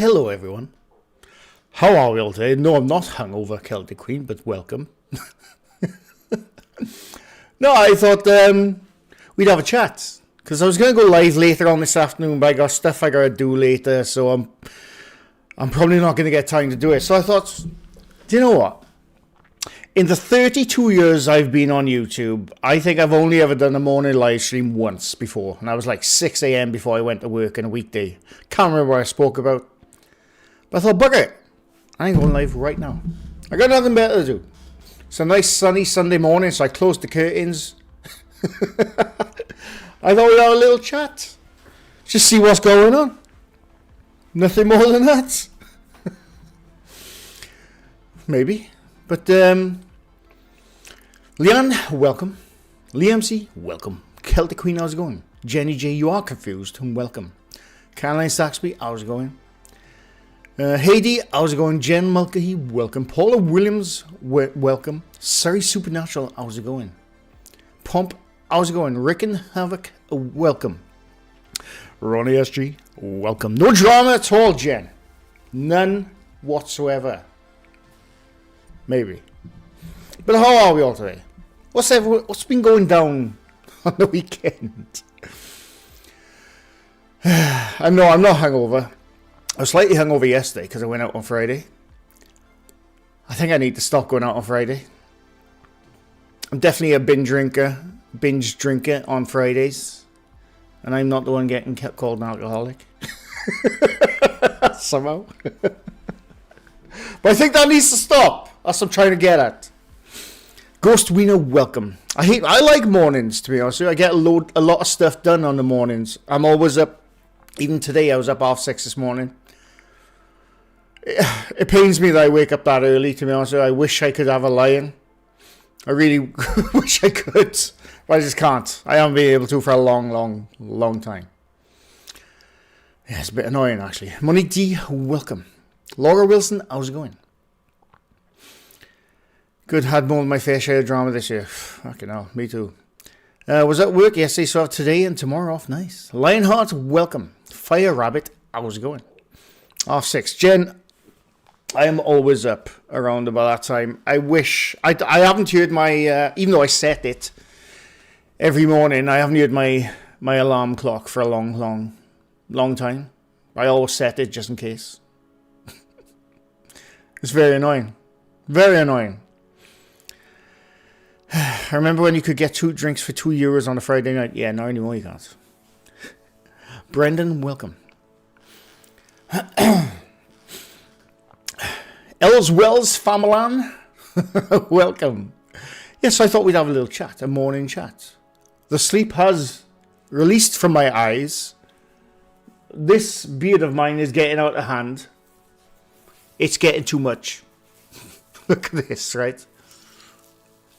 Hello everyone. How are we all today? No, I'm not hungover, Celtic Queen, but welcome. No, I thought we'd have a chat. Because I was going to go live later on this afternoon, but I got stuff I got to do later, so I'm probably not going to get time to do it. So I thought, do you know what? In the 32 years I've been on YouTube, I think I've only ever done a morning live stream once before. And I was like 6 a.m. before I went to work on a weekday. Can't remember what I spoke about. But I thought, bugger it. I ain't going live right now. I got nothing better to do. It's a nice sunny Sunday morning, so I closed the curtains. I thought we'd have a little chat. Just see what's going on. Nothing more than that. Maybe. But, Leanne, welcome. Liam C, welcome. Celtic Queen, how's it going? Jenny J, you are confused, welcome. Caroline Saxby, how's it going? Heidi, how's it going? Jen Mulcahy, welcome. Paula Williams, welcome. Surrey Supernatural, how's it going? Pump, how's it going? Ricken Havoc, welcome. Ronnie SG, welcome. No drama at all, Jen. None whatsoever. Maybe. But how are we all today? What's been going down on the weekend? I know I'm not hungover. I was slightly hungover yesterday because I went out on Friday. I think I need to stop going out on Friday. I'm definitely a binge drinker on Fridays. And I'm not the one getting called an alcoholic. Somehow. But I think that needs to stop. That's what I'm trying to get at. Ghost Wiener, welcome. I like mornings, to be honest with you. I get a lot of stuff done on the mornings. I'm always up. Even today, I was up 6:30 this morning. It pains me that I wake up that early, to be honest with you. I wish I could have a lion. I really wish I could. But I just can't. I haven't been able to for a long time. Yeah, it's a bit annoying, actually. Monique D, welcome. Laura Wilson, how's it going? Good, had more than my fair share of drama this year. Fucking hell, me too. Was at work yesterday, so I have today and tomorrow off. Nice. Lionheart, welcome. Fire Rabbit, how's it going? 6:30. Jen, I am always up around about that time. I wish, I haven't heard my, even though I set it every morning, I haven't heard my alarm clock for a long time. I always set it just in case. It's very annoying. Very annoying. I remember when you could get 2 drinks for €2 on a Friday night. Yeah, not anymore you can't. Brendan, welcome. Els Wells Famalan, welcome. Yes, I thought we'd have a little chat, a morning chat. The sleep has released from my eyes. This beard of mine is getting out of hand. It's getting too much. Look at this, right?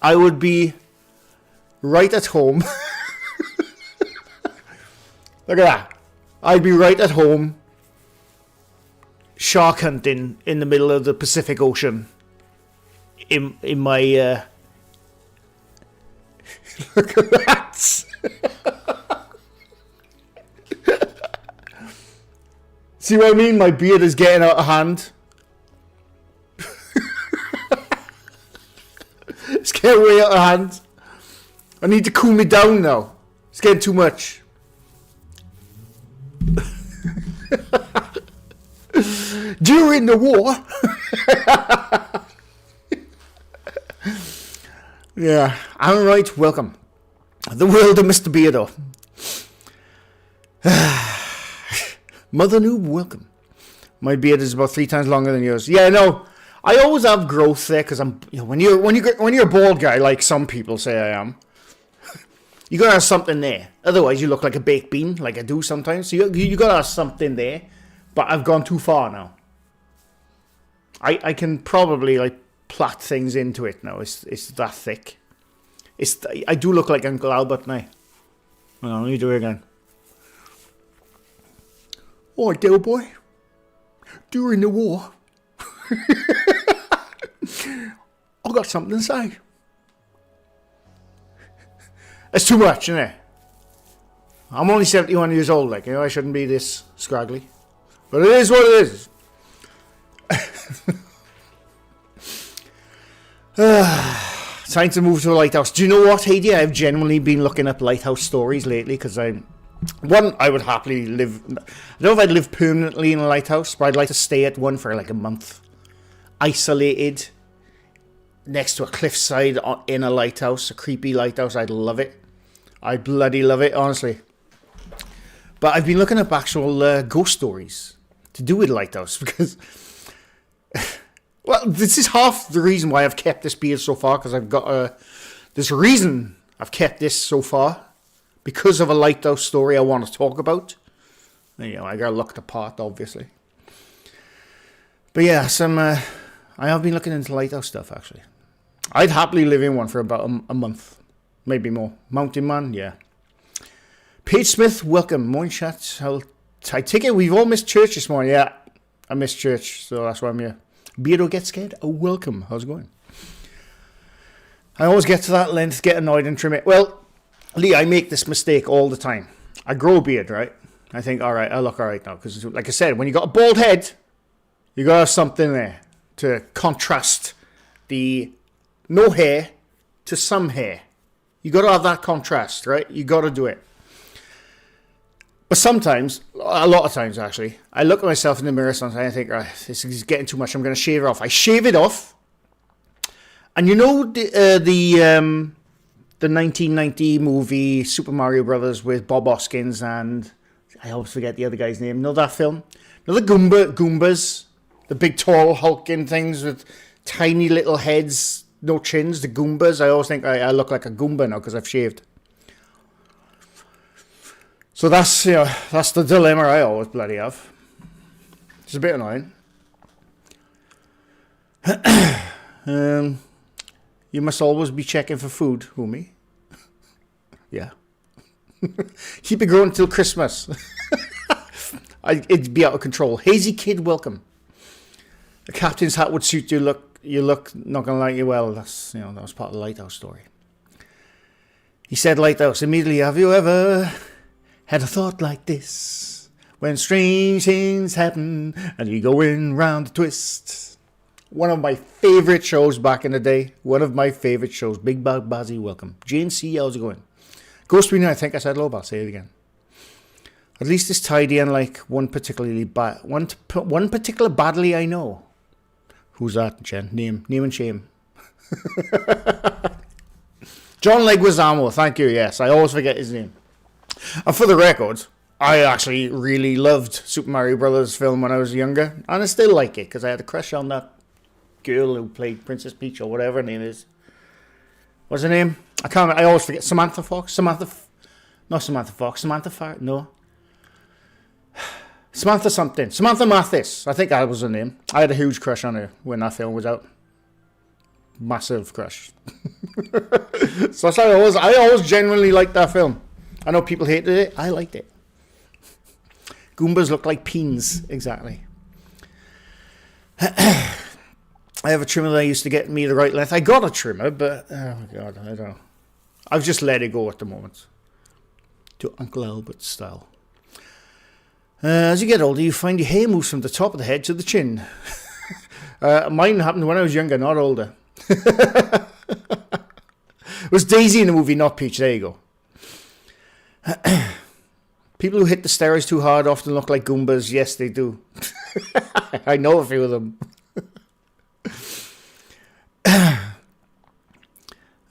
I would be right at home. Look at that. I'd be right at home shark hunting in the middle of the Pacific Ocean. In my... Look at that. See what I mean? My beard is getting out of hand. It's getting way out of hand. I need to cool me down now. It's getting too much. During the war. Yeah, I'm right. Welcome. The world of Mr. Beardo. Mother Noob, welcome. My beard is about 3 times longer than yours. Yeah, no. I always have growth there because I'm. You know, when you're a bald guy, like some people say I am, you gotta have something there. Otherwise, you look like a baked bean, like I do sometimes. So you gotta have something there. But I've gone too far now. I can probably like plait things into it now. It's that thick. I do look like Uncle Albert now. Well, let me do it again. Oi, dear boy. During the war. I've got something to say. It's too much, isn't it? I'm only 71 years old, like, you know, I shouldn't be this scraggly. But it is what it is. Time to move to a lighthouse. Do you know what, Heidi? I've genuinely been looking up lighthouse stories lately because I would happily live. I don't know if I'd live permanently in a lighthouse, but I'd like to stay at one for like a month, isolated, next to a cliffside in a lighthouse, a creepy lighthouse. I'd love it. I bloody love it, honestly. But I've been looking up actual ghost stories to do with lighthouse because, well, this is half the reason why I've kept this beard so far, because I've got this reason I've kept this so far because of a lighthouse story I want to talk about. You know, I got looked apart, obviously. But yeah, I have been looking into lighthouse stuff, actually. I'd happily live in one for about a month, maybe more. Mountain Man, yeah. Paige Smith, welcome. Morning chat. I take it we've all missed church this morning. Yeah, I missed church, so that's why I'm here. Beardo Get Scared, oh, welcome. How's it going? I always get to that length, get annoyed and trim it. Well, Lee, I make this mistake all the time. I grow a beard, right? I think, all right, I look all right now. Because like I said, when you got a bald head, you got to have something there to contrast the no hair to some hair. You got to have that contrast, right? You got to do it. But sometimes, a lot of times actually, I look at myself in the mirror sometimes and I think, right, this is getting too much, I'm going to shave it off. I shave it off. And you know the 1990 movie Super Mario Brothers with Bob Hoskins and I always forget the other guy's name. You know that film? You know the Goombas? The big tall hulking things with tiny little heads, no chins, the Goombas. I always think I look like a Goomba now because I've shaved. So that's the dilemma I always bloody have. It's a bit annoying. You must always be checking for food, homie. Yeah. Keep it growing until Christmas. It'd be out of control. Hazy Kid, welcome. The captain's hat would suit you. You look not gonna like you well. That was part of the lighthouse story. He said lighthouse immediately. Have you ever had a thought like this? When strange things happen and you're going round the twist. One of my favourite shows back in the day. One of my favourite shows. Big Bad Bazzy, welcome. Jane C, how's it going? Ghost Reader, I think I said hello, but I'll say it again. At least it's tidy, unlike one particular badly I know. Who's that, Jen? Name and shame. John Leguizamo, thank you, yes. I always forget his name. And for the record, I actually really loved Super Mario Brothers film when I was younger. And I still like it, because I had a crush on that girl who played Princess Peach, or whatever her name is. What's her name? I always forget. Samantha Fox? Not Samantha Fox. Samantha something. Samantha Mathis. I think that was her name. I had a huge crush on her when that film was out. Massive crush. So I always genuinely liked that film. I know people hated it. I liked it. Goombas look like peens. Exactly. I have a trimmer that used to get me the right length. I got a trimmer, but oh my god, I don't know. I've just let it go at the moment. To Uncle Albert style. As you get older, you find your hair moves from the top of the head to the chin. Mine happened when I was younger, not older. It was Daisy in the movie, not Peach. There you go. People who hit the steroids too hard often look like Goombas. Yes, they do. I know a few of them. I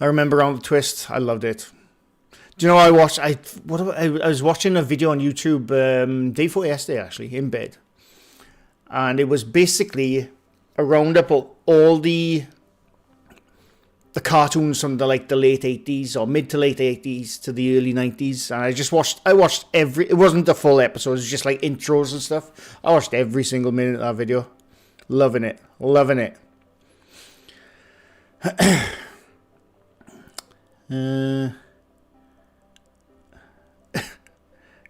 remember on the twist. I loved it. Do you know I was watching a video on YouTube day before yesterday, actually, in bed, and it was basically a roundup of all the cartoons from the late 80s or mid to late 80s to the early 90s, and I watched every. It wasn't the full episode; it was just like intros and stuff. I watched every single minute of that video, loving it.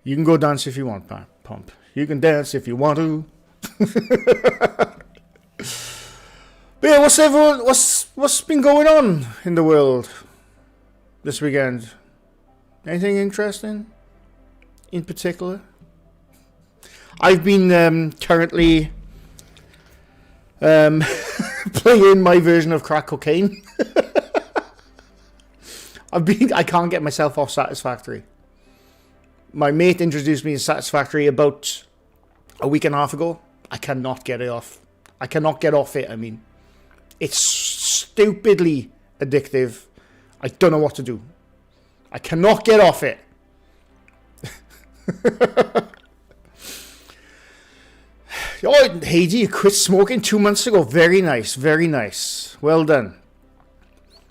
You can go dance if you want, Pump. You can dance if you want to. But yeah, what's been going on in the world this weekend? Anything interesting in particular? I've been currently Playing my version of crack cocaine. I can't get myself off Satisfactory. My mate introduced me to Satisfactory about a week and a half ago. I cannot get it off. I cannot get off it, I mean. It's stupidly addictive. I don't know what to do. I cannot get off it. Oh, Heidi, you quit smoking 2 months ago. Very nice, very nice. Well done.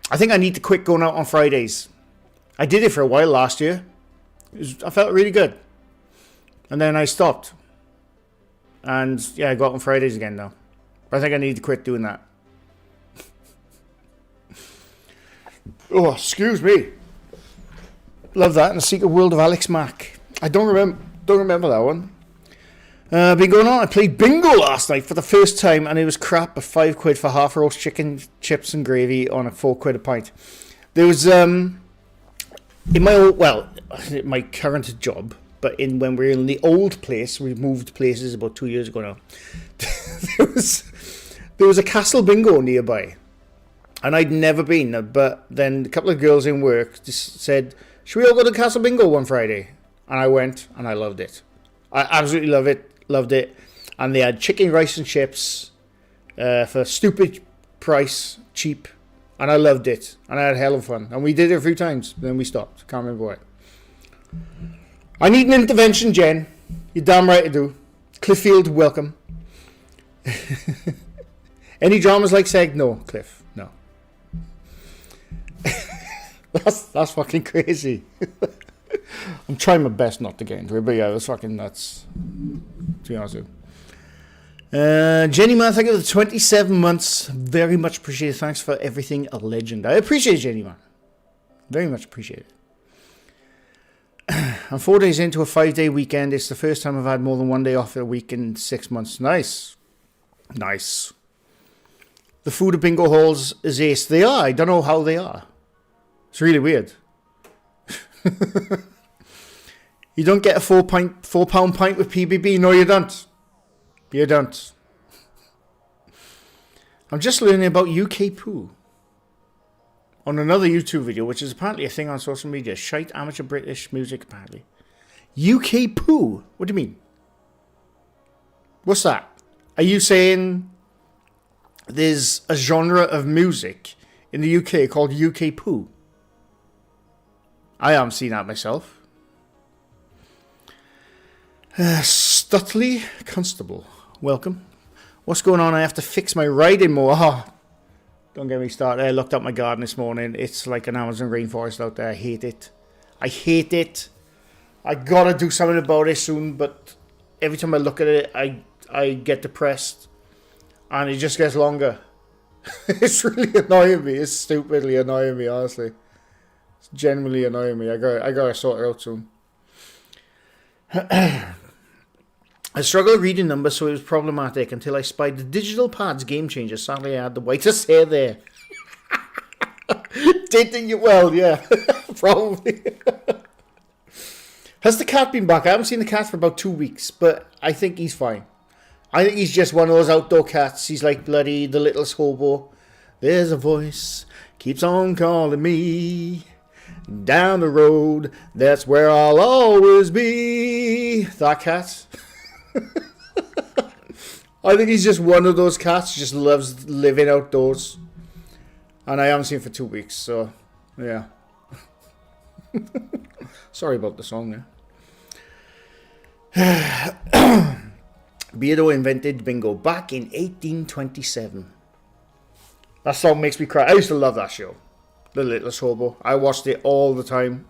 I think I need to quit going out on Fridays. I did it for a while last year. I felt really good. And then I stopped. And yeah, I go out on Fridays again now. But I think I need to quit doing that. Oh, excuse me. Love that. And The Secret World of Alex Mack. I don't remember that one. Been going on. I played bingo last night for the first time, and it was crap. But £5 for half roast chicken, chips, and gravy on a £4 a pint. There was in my current job, but when we were in the old place, we moved places about 2 years ago now. there was a castle bingo nearby, and I'd never been. But then a couple of girls in work just said, "Should we all go to castle bingo one Friday?" And I went, and I loved it. I absolutely loved it. And they had chicken, rice, and chips for stupid price, cheap. And I loved it. And I had hell of fun. And we did it a few times. Then we stopped. Can't remember why. I need an intervention, Jen. You're damn right to do. Cliffield, welcome. Any dramas like Seg? No, Cliff. No. That's fucking crazy. I'm trying my best not to get into it, but yeah, it was fucking nuts. To be honest with you. Jenny Man, thank you for the 27 months. Very much appreciated. Thanks for everything, a legend. I appreciate it, Jenny Man. Very much appreciate it. I'm 4 days into a 5-day weekend. It's the first time I've had more than 1 day off a week in 6 months. Nice. Nice. The food at bingo halls is ace. They are. I don't know how they are. It's really weird. You don't get a £4 pint with PBB. No, you don't. You don't. I'm just learning about UK poo on another YouTube video, which is apparently a thing on social media. Shite amateur British music, apparently. UK poo? What do you mean? What's that? Are you saying there's a genre of music in the UK called UK poo? I haven't seen that myself. Stutley Constable, welcome. What's going on? I have to fix my riding more. Oh, don't get me started. I looked up my garden this morning. It's like an Amazon rainforest out there. I hate it. I hate it. I gotta do something about it soon, but every time I look at it, I get depressed. And it just gets longer. It's really annoying me. It's stupidly annoying me, honestly. It's genuinely annoying me. I gotta sort it out soon. I struggled reading numbers, so it was problematic until I spied the digital pads game changer. Sadly, I had the whitest hair there. Didn't you? Well, yeah, probably. Has the cat been back? I haven't seen the cat for about 2 weeks, but I think he's fine. I think he's just one of those outdoor cats. He's like bloody the littlest hobo. There's a voice keeps on calling me. Down the road, that's where I'll always be. That cat. I think he's just one of those cats who just loves living outdoors. And I haven't seen him for 2 weeks, so yeah. Sorry about the song there. Beardo invented bingo back in 1827. That song makes me cry. I used to love that show. The Littlest Hobo. I watched it all the time.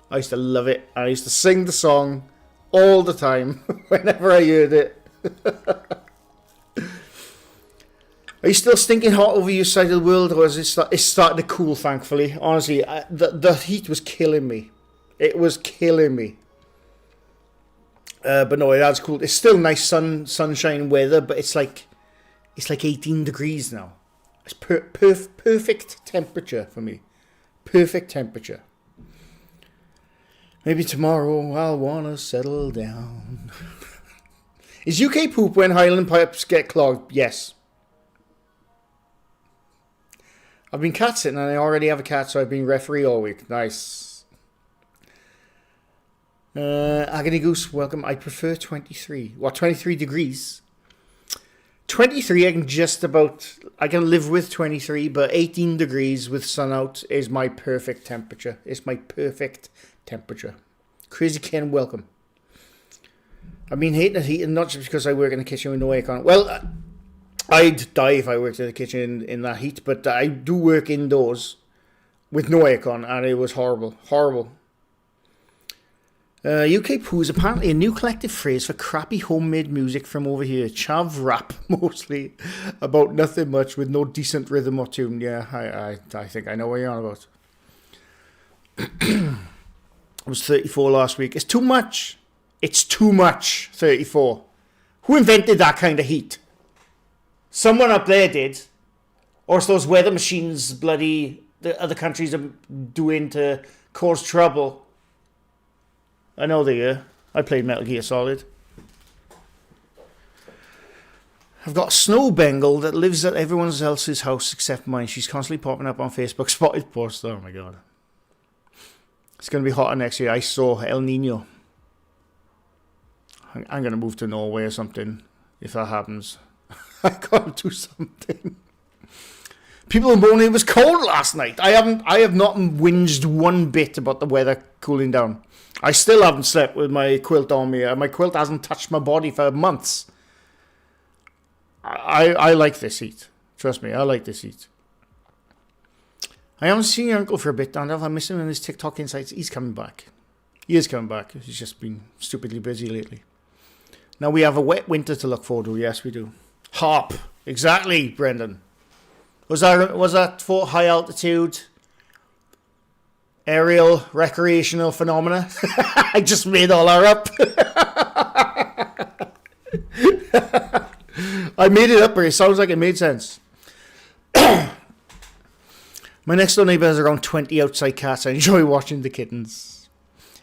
I used to love it. I used to sing the song all the time whenever I heard it. Are you still stinking hot over your side of the world, or is it's starting to cool, thankfully? Honestly, the heat was killing me. It was killing me. But no, that's cool. It's still nice sunshine weather, but it's like 18 degrees now. It's perfect temperature for me. Perfect temperature. Maybe tomorrow I'll want to settle down. Is UK poop when Highland pipes get clogged? Yes. I've been cat sitting and I already have a cat, so I've been referee all week. Nice. Agony Goose, welcome. I prefer 23. What, 23 degrees? 23, I can live with 23, but 18 degrees with sun out is my perfect temperature. It's my perfect temperature. Crazy Ken, welcome. I've been hating the heat, and not just because I work in the kitchen with no aircon. Well, I'd die if I worked in the kitchen in that heat, but I do work indoors with no aircon, and it was horrible. Horrible. UK poo is apparently a new collective phrase for crappy homemade music from over here. Chav rap, mostly, about nothing much with no decent rhythm or tune. Yeah, I think I know what you're on about. I was 34 last week. It's too much. It's too much, 34. Who invented that kind of heat? Someone up there did. Or it's those weather machines the other countries are doing to cause trouble. I know they are. I played Metal Gear Solid. I've got a snow Bengal that lives at everyone else's house except mine. She's constantly popping up on Facebook. Spotted post. Oh my god. It's going to be hotter next year. I saw El Nino. I'm going to move to Norway or something if that happens. I got to do something. People are moaning it was cold last night. I have not whinged one bit about the weather cooling down. I still haven't slept with my quilt on me. My quilt hasn't touched my body for months. I like this heat. Trust me, I like this heat. I haven't seen your uncle for a bit, Dandalf. I miss him in his TikTok insights. He's coming back. He is coming back. He's just been stupidly busy lately. Now we have a wet winter to look forward to. Yes, we do. Harp. Exactly, Brendan. Was that for high altitude aerial recreational phenomena? I just made all that up. I made it up, but it sounds like it made sense. My next door neighbour has around 20 outside cats. I enjoy watching the kittens.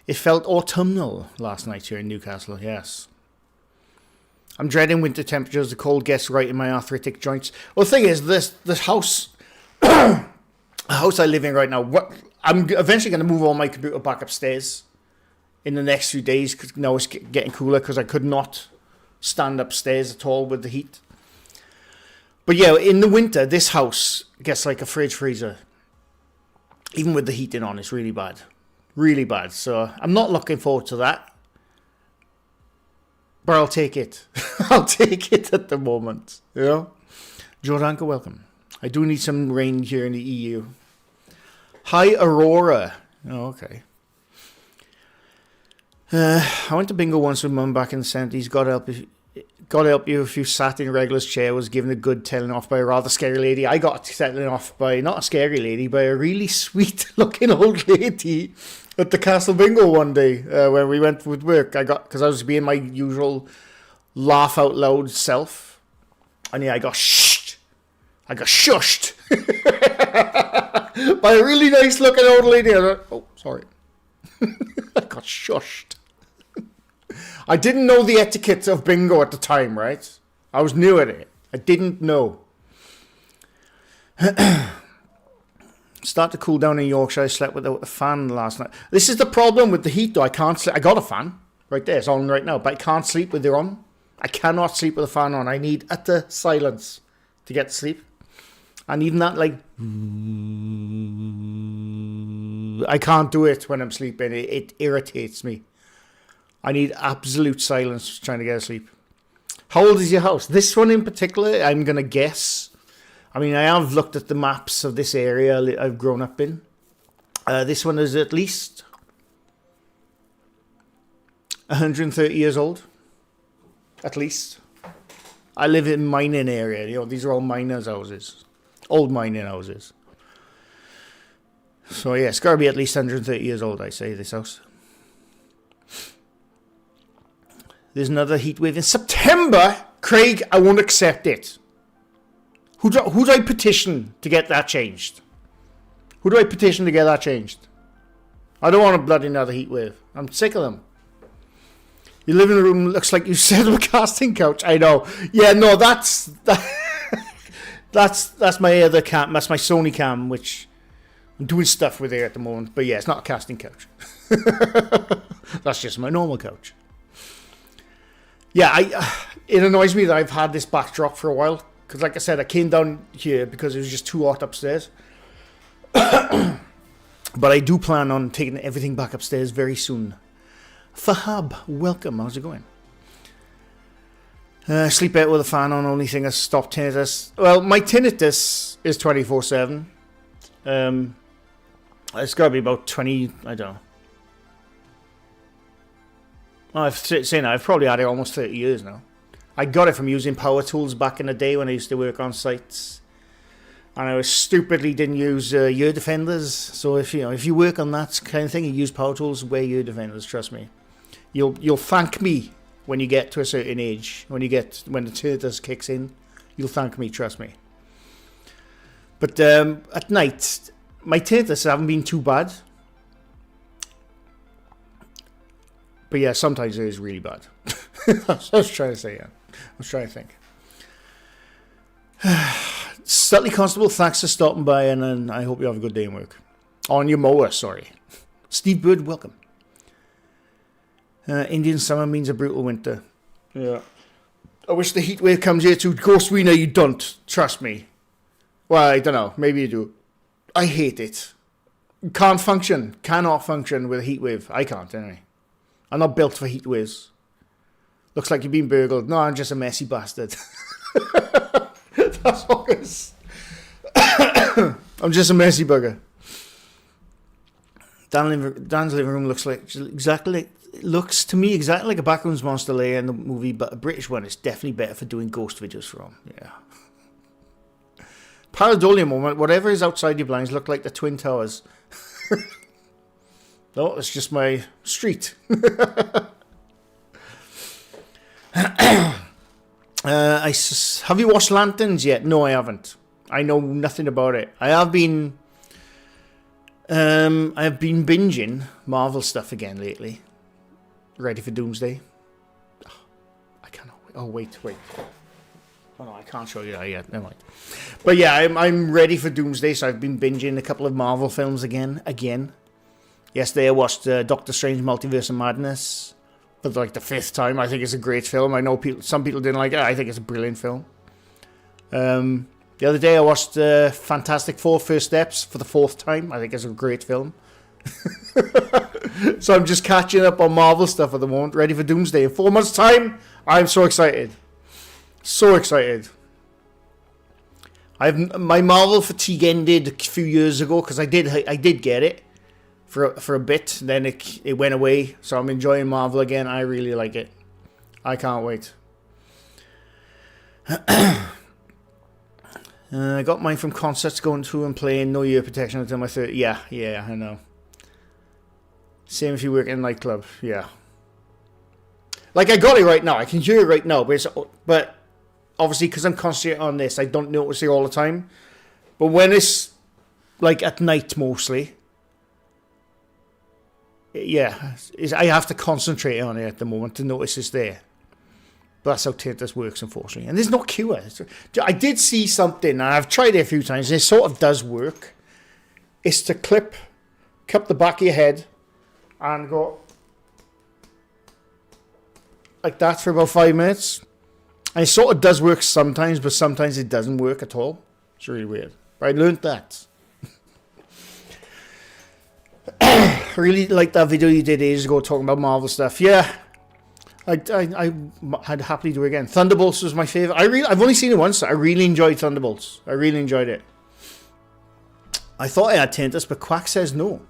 It felt autumnal last night here in Newcastle, yes. I'm dreading winter temperatures. The cold gets right in my arthritic joints. Well, the thing is, this house, the house I live in right now, I'm eventually going to move all my computer back upstairs in the next few days because now it's getting cooler because I could not stand upstairs at all with the heat. But yeah, in the winter, this house gets like a fridge freezer. Even with the heating on, it's really bad. Really bad. So I'm not looking forward to that. But I'll take it. I'll take it at the moment. You know? Jordanka, welcome. I do need some rain here in the EU. Hi, Aurora. Oh, okay. I went to bingo once with Mum back in the 70s. God help you if you sat in Regula's chair, was given a good telling off by a rather scary lady. I got telling off by, not a scary lady, by a really sweet looking old lady at the Castle Bingo one day when we went with work. Because I was being my usual laugh out loud self. And yeah, I got shushed. By a really nice looking old lady. Oh, sorry. I got shushed. I didn't know the etiquette of bingo at the time, right? I was new at it. I didn't know. Start to cool down in Yorkshire. I slept without a fan last night. This is the problem with the heat, though. I can't sleep. I got a fan right there. It's on right now. But I can't sleep with it on. I cannot sleep with a fan on. I need utter silence to get to sleep. And even that, like... I can't do it when I'm sleeping. It irritates me. I need absolute silence trying to get to sleep. How old is your house? This one in particular, I'm going to guess. I mean, I have looked at the maps of this area I've grown up in. This one is at least 130 years old. At least. I live in mining area. You know, these are all miners' houses. Old mining houses. So yeah, it's got to be at least 130 years old, I say, this house. There's another heat wave in September. Craig, I won't accept it. Who do I petition to get that changed? Who do I petition to get that changed? I don't want a bloody another heat wave. I'm sick of them. Your living room looks like you set up a casting couch. I know. Yeah, no, that's... That's my other cam. That's my Sony cam, which I'm doing stuff with it at the moment. But yeah, it's not a casting couch. That's just my normal couch. Yeah, it annoys me that I've had this backdrop for a while. Because like I said, I came down here because it was just too hot upstairs. But I do plan on taking everything back upstairs very soon. Fahab, welcome. How's it going? Sleep out with a fan on, only thing has stopped tinnitus. Well, my tinnitus is 24/7. It's got to be about 20, I don't know. Oh, I've probably had it almost 30 years now. I got it from using power tools back in the day when I used to work on sites. And I stupidly didn't use ear defenders. So if you work on that kind of thing, you use power tools, wear ear defenders, trust me. You'll thank me when you get to a certain age, when the tinnitus kicks in, you'll thank me, trust me. But at night, my tinnitus haven't been too bad. But yeah, sometimes it is really bad. I was trying to say, yeah. I was trying to think. Stutley Constable, thanks for stopping by, and I hope you have a good day in work. On your mower, sorry. Steve Bird, welcome. Indian summer means a brutal winter. Yeah. I wish the heat wave comes here too. Ghost Wiener, you don't. Trust me. Well, I don't know. Maybe you do. I hate it. Cannot function with a heat wave. I can't, anyway. I'm not built for heat waves. Looks like you've been burgled. No, I'm just a messy bastard. That's all it is. I'm just a messy bugger. Dan's living room looks to me exactly like a Backrooms Monster lair in the movie, but a British one is definitely better for doing ghost videos from. Yeah. Pareidolia moment. Whatever is outside your blinds look like the Twin Towers. No, it's just my street. Have you watched Lanterns yet? No, I haven't. I know nothing about it. I have been binging Marvel stuff again lately. Ready for Doomsday? Oh, I cannot wait. Oh, wait. Oh no, I can't show you that yet. Never mind. But yeah, I'm ready for Doomsday, so I've been binging a couple of Marvel films again. Yesterday I watched Doctor Strange Multiverse of Madness for like the 5th time. I think it's a great film. I know some people didn't like it. I think it's a brilliant film. The other day I watched Fantastic Four First Steps for the 4th time. I think it's a great film. So I'm just catching up on Marvel stuff at the moment, ready for Doomsday. In 4 months' time, I'm so excited. So excited. My Marvel fatigue ended a few years ago because I did get it for a bit. Then it went away. So I'm enjoying Marvel again. I really like it. I can't wait. I got mine from concerts, going through and playing. No ear protection until my 30. Yeah, I know. Same if you work in a nightclub. Yeah. Like, I got it right now. I can hear it right now. But obviously, because I'm concentrating on this, I don't notice it all the time. But when it's, like, at night mostly, yeah, I have to concentrate on it at the moment to notice it's there. But that's how tinnitus works, unfortunately. And there's no cure. I did see something, and I've tried it a few times, and it sort of does work. It's to cup the back of your head and go like that for about 5 minutes. And it sort of does work sometimes, but sometimes it doesn't work at all. It's really weird. But I learned that. I really liked that video you did ages ago talking about Marvel stuff. Yeah. I'd happily do it again. Thunderbolts was my favorite. I've only seen it once. I really enjoyed Thunderbolts. I really enjoyed it. I thought I had tinnitus, but Quack says no.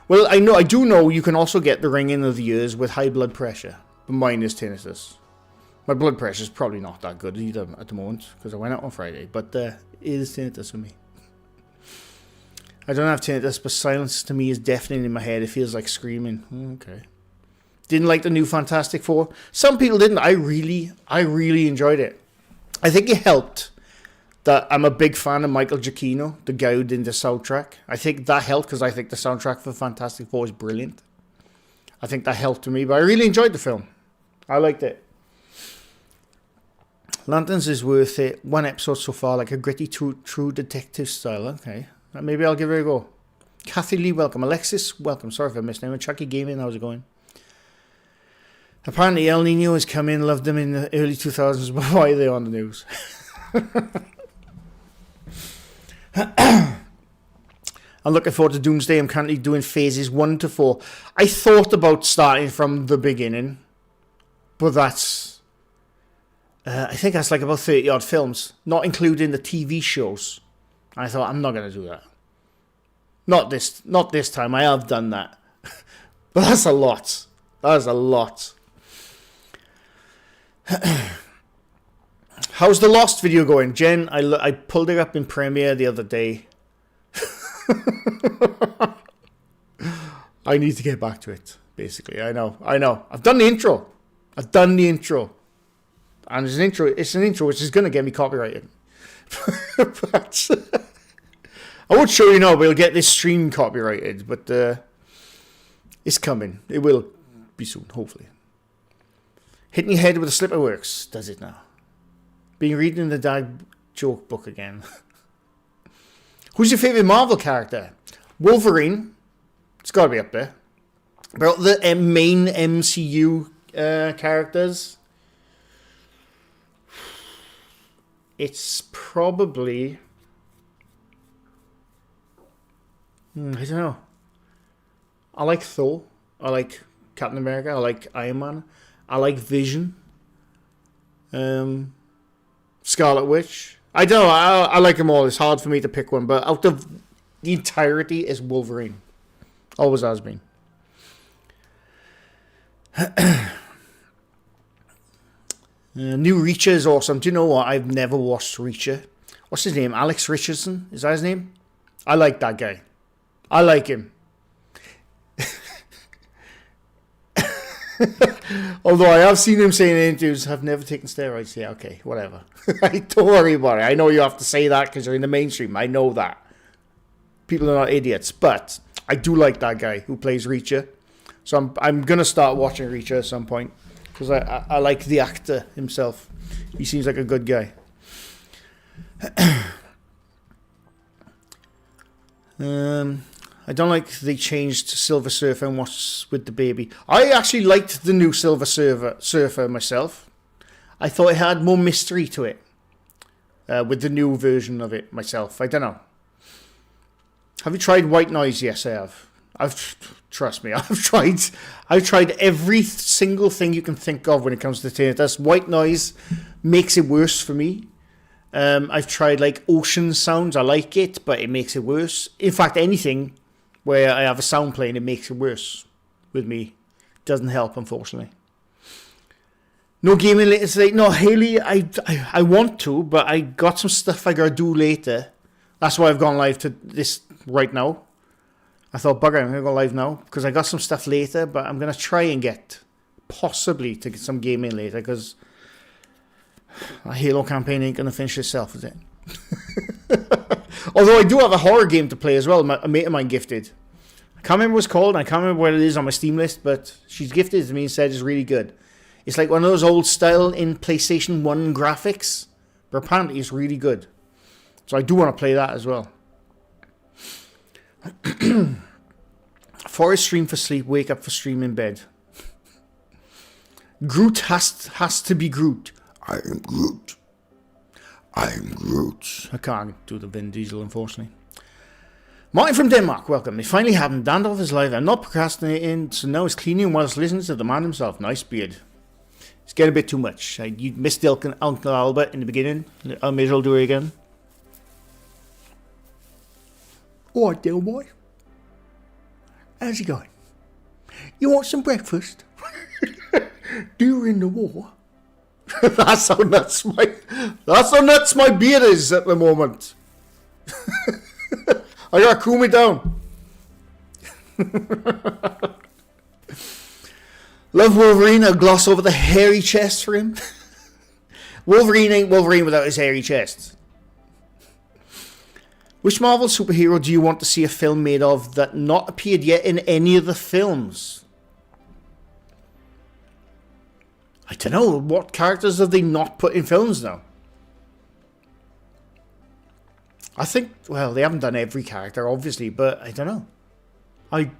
Well, I do know you can also get the ringing of the ears with high blood pressure. But mine is tinnitus. My blood pressure is probably not that good either at the moment because I went out on Friday. But it is tinnitus for me. I don't have tinnitus, but silence to me is deafening in my head. It feels like screaming. Okay. Didn't like the new Fantastic Four. Some people didn't. I really enjoyed it. I think it helped that I'm a big fan of Michael Giacchino, the guy who did the soundtrack. I think that helped because I think the soundtrack for Fantastic Four is brilliant. I think that helped to me, but I really enjoyed the film. I liked it. Lanterns is worth it. One episode so far, like a gritty, true detective style. Okay. Maybe I'll give it a go. Kathy Lee, welcome. Alexis, welcome. Sorry if I missed name. Chucky Gaming, how's it going? Apparently El Nino has come in, loved them in the early 2000s, but why are they on the news? I'm looking forward to Doomsday. I'm currently doing phases 1 to 4. I thought about starting from the beginning, but that's... I think that's like about 30 odd films, not including the TV shows. I thought, I'm not going to do that. Not this time. I have done that. But that's a lot. That's a lot. How's the Lost video going? Jen, I pulled it up in Premiere the other day. I need to get back to it, basically. I know. I've done the intro. And it's an intro which is going to get me copyrighted. But I won't show you now, but we'll get this stream copyrighted. But it's coming. It will be soon, hopefully. Hitting your head with a slipper works, does it now? Been reading the dad joke book again. Who's your favourite Marvel character? Wolverine. It's got to be up there. About the main MCU characters. It's probably... I don't know. I like Thor. I like Captain America. I like Iron Man. I like Vision. Scarlet Witch. I don't know. I like them all. It's hard for me to pick one. But out of the entirety is Wolverine. Always has been. New Reacher is awesome. Do you know what? I've never watched Reacher. What's his name? Alex Richardson? Is that his name? I like that guy. I like him. Although I have seen him saying in interviews, I've never taken steroids. Yeah, okay, whatever. Don't worry about it. I know you have to say that because you're in the mainstream. I know that. People are not idiots. But I do like that guy who plays Reacher. So I'm going to start watching Reacher at some point. Because I like the actor himself. He seems like a good guy. I don't like they changed Silver Surfer and What's with the Baby. I actually liked the new Silver Surfer myself. I thought it had more mystery to it. With the new version of it myself. I don't know. Have you tried White Noise? Yes, I have. Trust me, I've tried every single thing you can think of when it comes to tinnitus. White noise makes it worse for me. I've tried like ocean sounds. I like it, but it makes it worse. In fact, anything where I have a sound playing, it makes it worse with me. Doesn't help, unfortunately. No gaming later today. No, Haley, I want to, but I got some stuff I gotta do later. That's why I've gone live to this right now. I thought, bugger, I'm going to go live now because I got some stuff later, but I'm going to try and possibly get some gaming later because a Halo campaign ain't going to finish itself, is it? Although I do have a horror game to play as well, a mate of mine gifted. I can't remember what it's called, and I can't remember what it is on my Steam list, but she's gifted it to me and said it's really good. It's like one of those old style in PlayStation 1 graphics, but apparently it's really good. So I do want to play that as well. Forest stream for sleep, wake up for stream in bed. Groot has to be Groot. I am Groot. I can't do the Vin Diesel, unfortunately. Martin from Denmark, welcome. It finally happened. Dandolf is live. I'm not procrastinating, so now he's cleaning whilst listening to the man himself. Nice beard. It's getting a bit too much. You missed Uncle Albert in the beginning. I may as well do it again. Alright, dear boy. How's it going? You want some breakfast? During the war? That's how nuts my beard is at the moment. I gotta cool me down. Love Wolverine. I'll gloss over the hairy chest for him. Wolverine ain't Wolverine without his hairy chest. Which Marvel superhero do you want to see a film made of that not appeared yet in any of the films? I don't know. What characters have they not put in films now? I think, well, they haven't done every character, obviously, but I don't know. I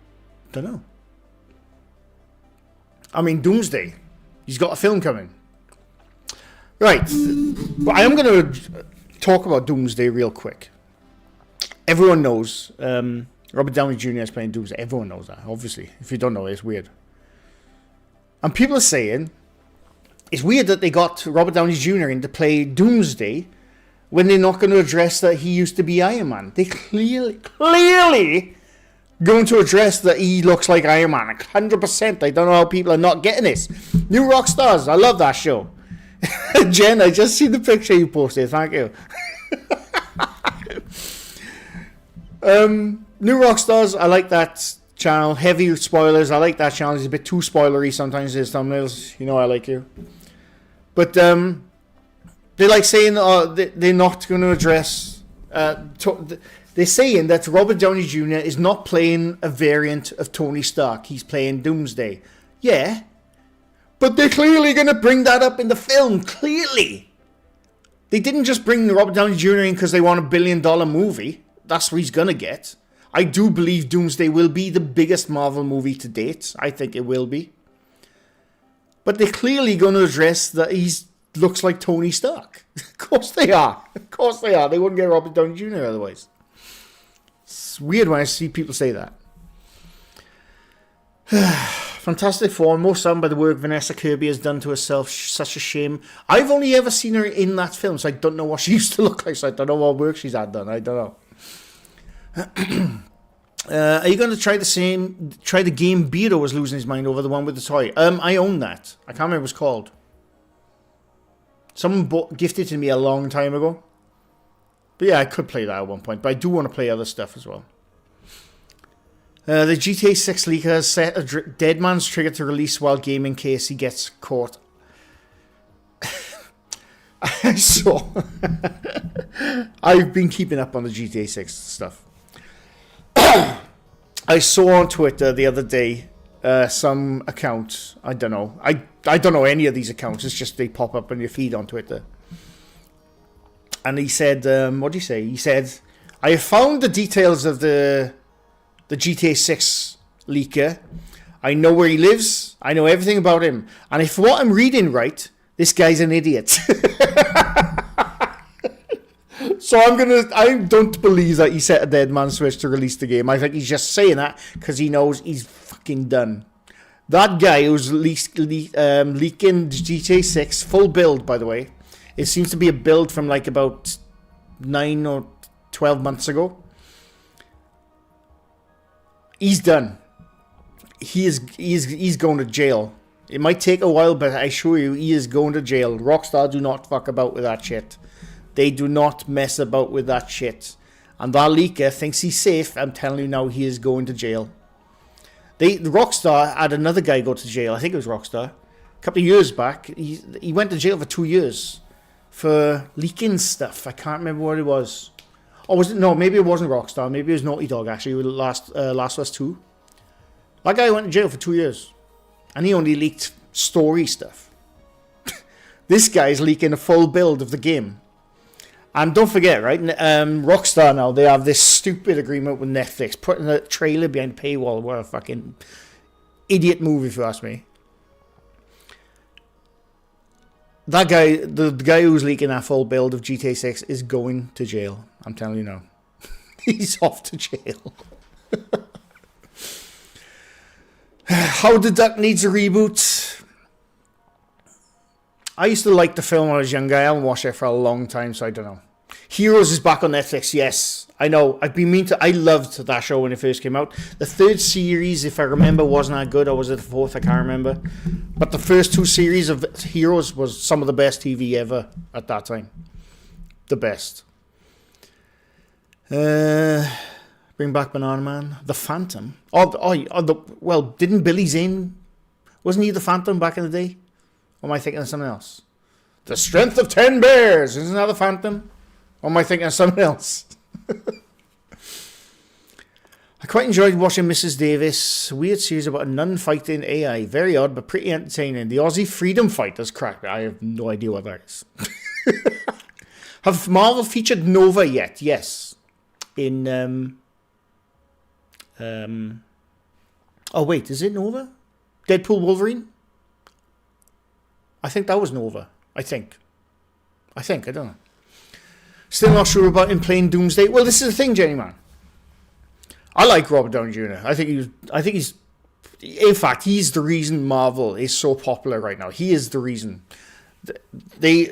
don't know. I mean, Doomsday. He's got a film coming. Right. But I am going to talk about Doomsday real quick. Everyone knows Robert Downey Jr. is playing Doomsday. Everyone knows that, obviously. If you don't know, it's weird. And people are saying it's weird that they got Robert Downey Jr. in to play Doomsday when they're not going to address that he used to be Iron Man. They clearly going to address that he looks like Iron Man. 100%. I don't know how people are not getting this. New Rockstars. I love that show. Jen, I just see the picture you posted. Thank you. New Rockstars. I like that channel. Heavy spoilers. I like that channel. It's a bit too spoilery sometimes. His thumbnails. You know I like you. But they're like saying they're not going to address... they're saying that Robert Downey Jr. is not playing a variant of Tony Stark. He's playing Doomsday. Yeah. But they're clearly going to bring that up in the film. Clearly. They didn't just bring Robert Downey Jr. in because they want $1 billion movie. That's what he's going to get. I do believe Doomsday will be the biggest Marvel movie to date. I think it will be. But they're clearly going to address that he looks like Tony Stark. Of course they are. Of course they are. They wouldn't get Robert Downey Jr. otherwise. It's weird when I see people say that. Fantastic Four, most done by the work Vanessa Kirby has done to herself. Such a shame. I've only ever seen her in that film, so I don't know what she used to look like. So I don't know what work she's had done. I don't know. Are you going to try the game Beardo was losing his mind over, the one with the toy? I own that. I can't remember what it's called. Someone gifted it to me a long time ago. But yeah, I could play that at one point. But I do want to play other stuff as well. The GTA 6 leaker has set a dead man's trigger to release while gaming in case he gets caught. I saw. I've been keeping up on the GTA 6 stuff. I saw on Twitter the other day some account. I don't know. I don't know any of these accounts. It's just they pop up on your feed on Twitter. And he said, what did he say? He said, I have found the details of the GTA 6 leaker. I know where he lives. I know everything about him. And if what I'm reading right, this guy's an idiot. So I don't believe that he set a dead man switch to release the game. I think he's just saying that because he knows he's fucking done. That guy who's leaking GTA 6, full build, by the way. It seems to be a build from like about 9 or 12 months ago. He's done. He's going to jail. It might take a while, but I assure you, he is going to jail. Rockstar do not fuck about with that shit. They do not mess about with that shit. And that leaker thinks he's safe. I'm telling you now, he is going to jail. The Rockstar had another guy go to jail. I think it was Rockstar. A couple of years back, he went to jail for 2 years for leaking stuff. I can't remember what it was. Or was it? No, maybe it wasn't Rockstar. Maybe it was Naughty Dog, actually, with Last of Us 2. That guy went to jail for 2 years. And he only leaked story stuff. This guy's leaking a full build of the game. And don't forget, right, Rockstar now, they have this stupid agreement with Netflix, putting a trailer behind the paywall. What a fucking idiot move, if you ask me. That guy, the guy who's leaking that full build of GTA 6 is going to jail. I'm telling you now. He's off to jail. Howard the Duck needs a reboot. I used to like the film when I was younger. I haven't watched it for a long time, so I don't know. Heroes is back on Netflix. Yes, I know. I've been meaning to. I loved that show when it first came out. The third series, if I remember, wasn't that good. Or was it the fourth? I can't remember. But the first two series of Heroes was some of the best TV ever at that time. The best. Bring back Banana Man. The Phantom. Well, didn't Billy Zane... Wasn't he the Phantom back in the day? Or am I thinking of something else? The Strength of 10 Bears. Isn't that the Phantom? Or am I thinking of something else? I quite enjoyed watching Mrs. Davis. A weird series about a nun fighting AI. Very odd, but pretty entertaining. The Aussie Freedom Fighters crack. I have no idea what that is. Have Marvel featured Nova yet? Yes. In oh wait, is it Nova? Deadpool Wolverine? I think that was Nova. I think. I don't know. Still not sure about him playing Doomsday. Well, this is the thing, Jenny man. I like Robert Downey Jr. I think he's in fact, he's the reason Marvel is so popular right now. He is the reason.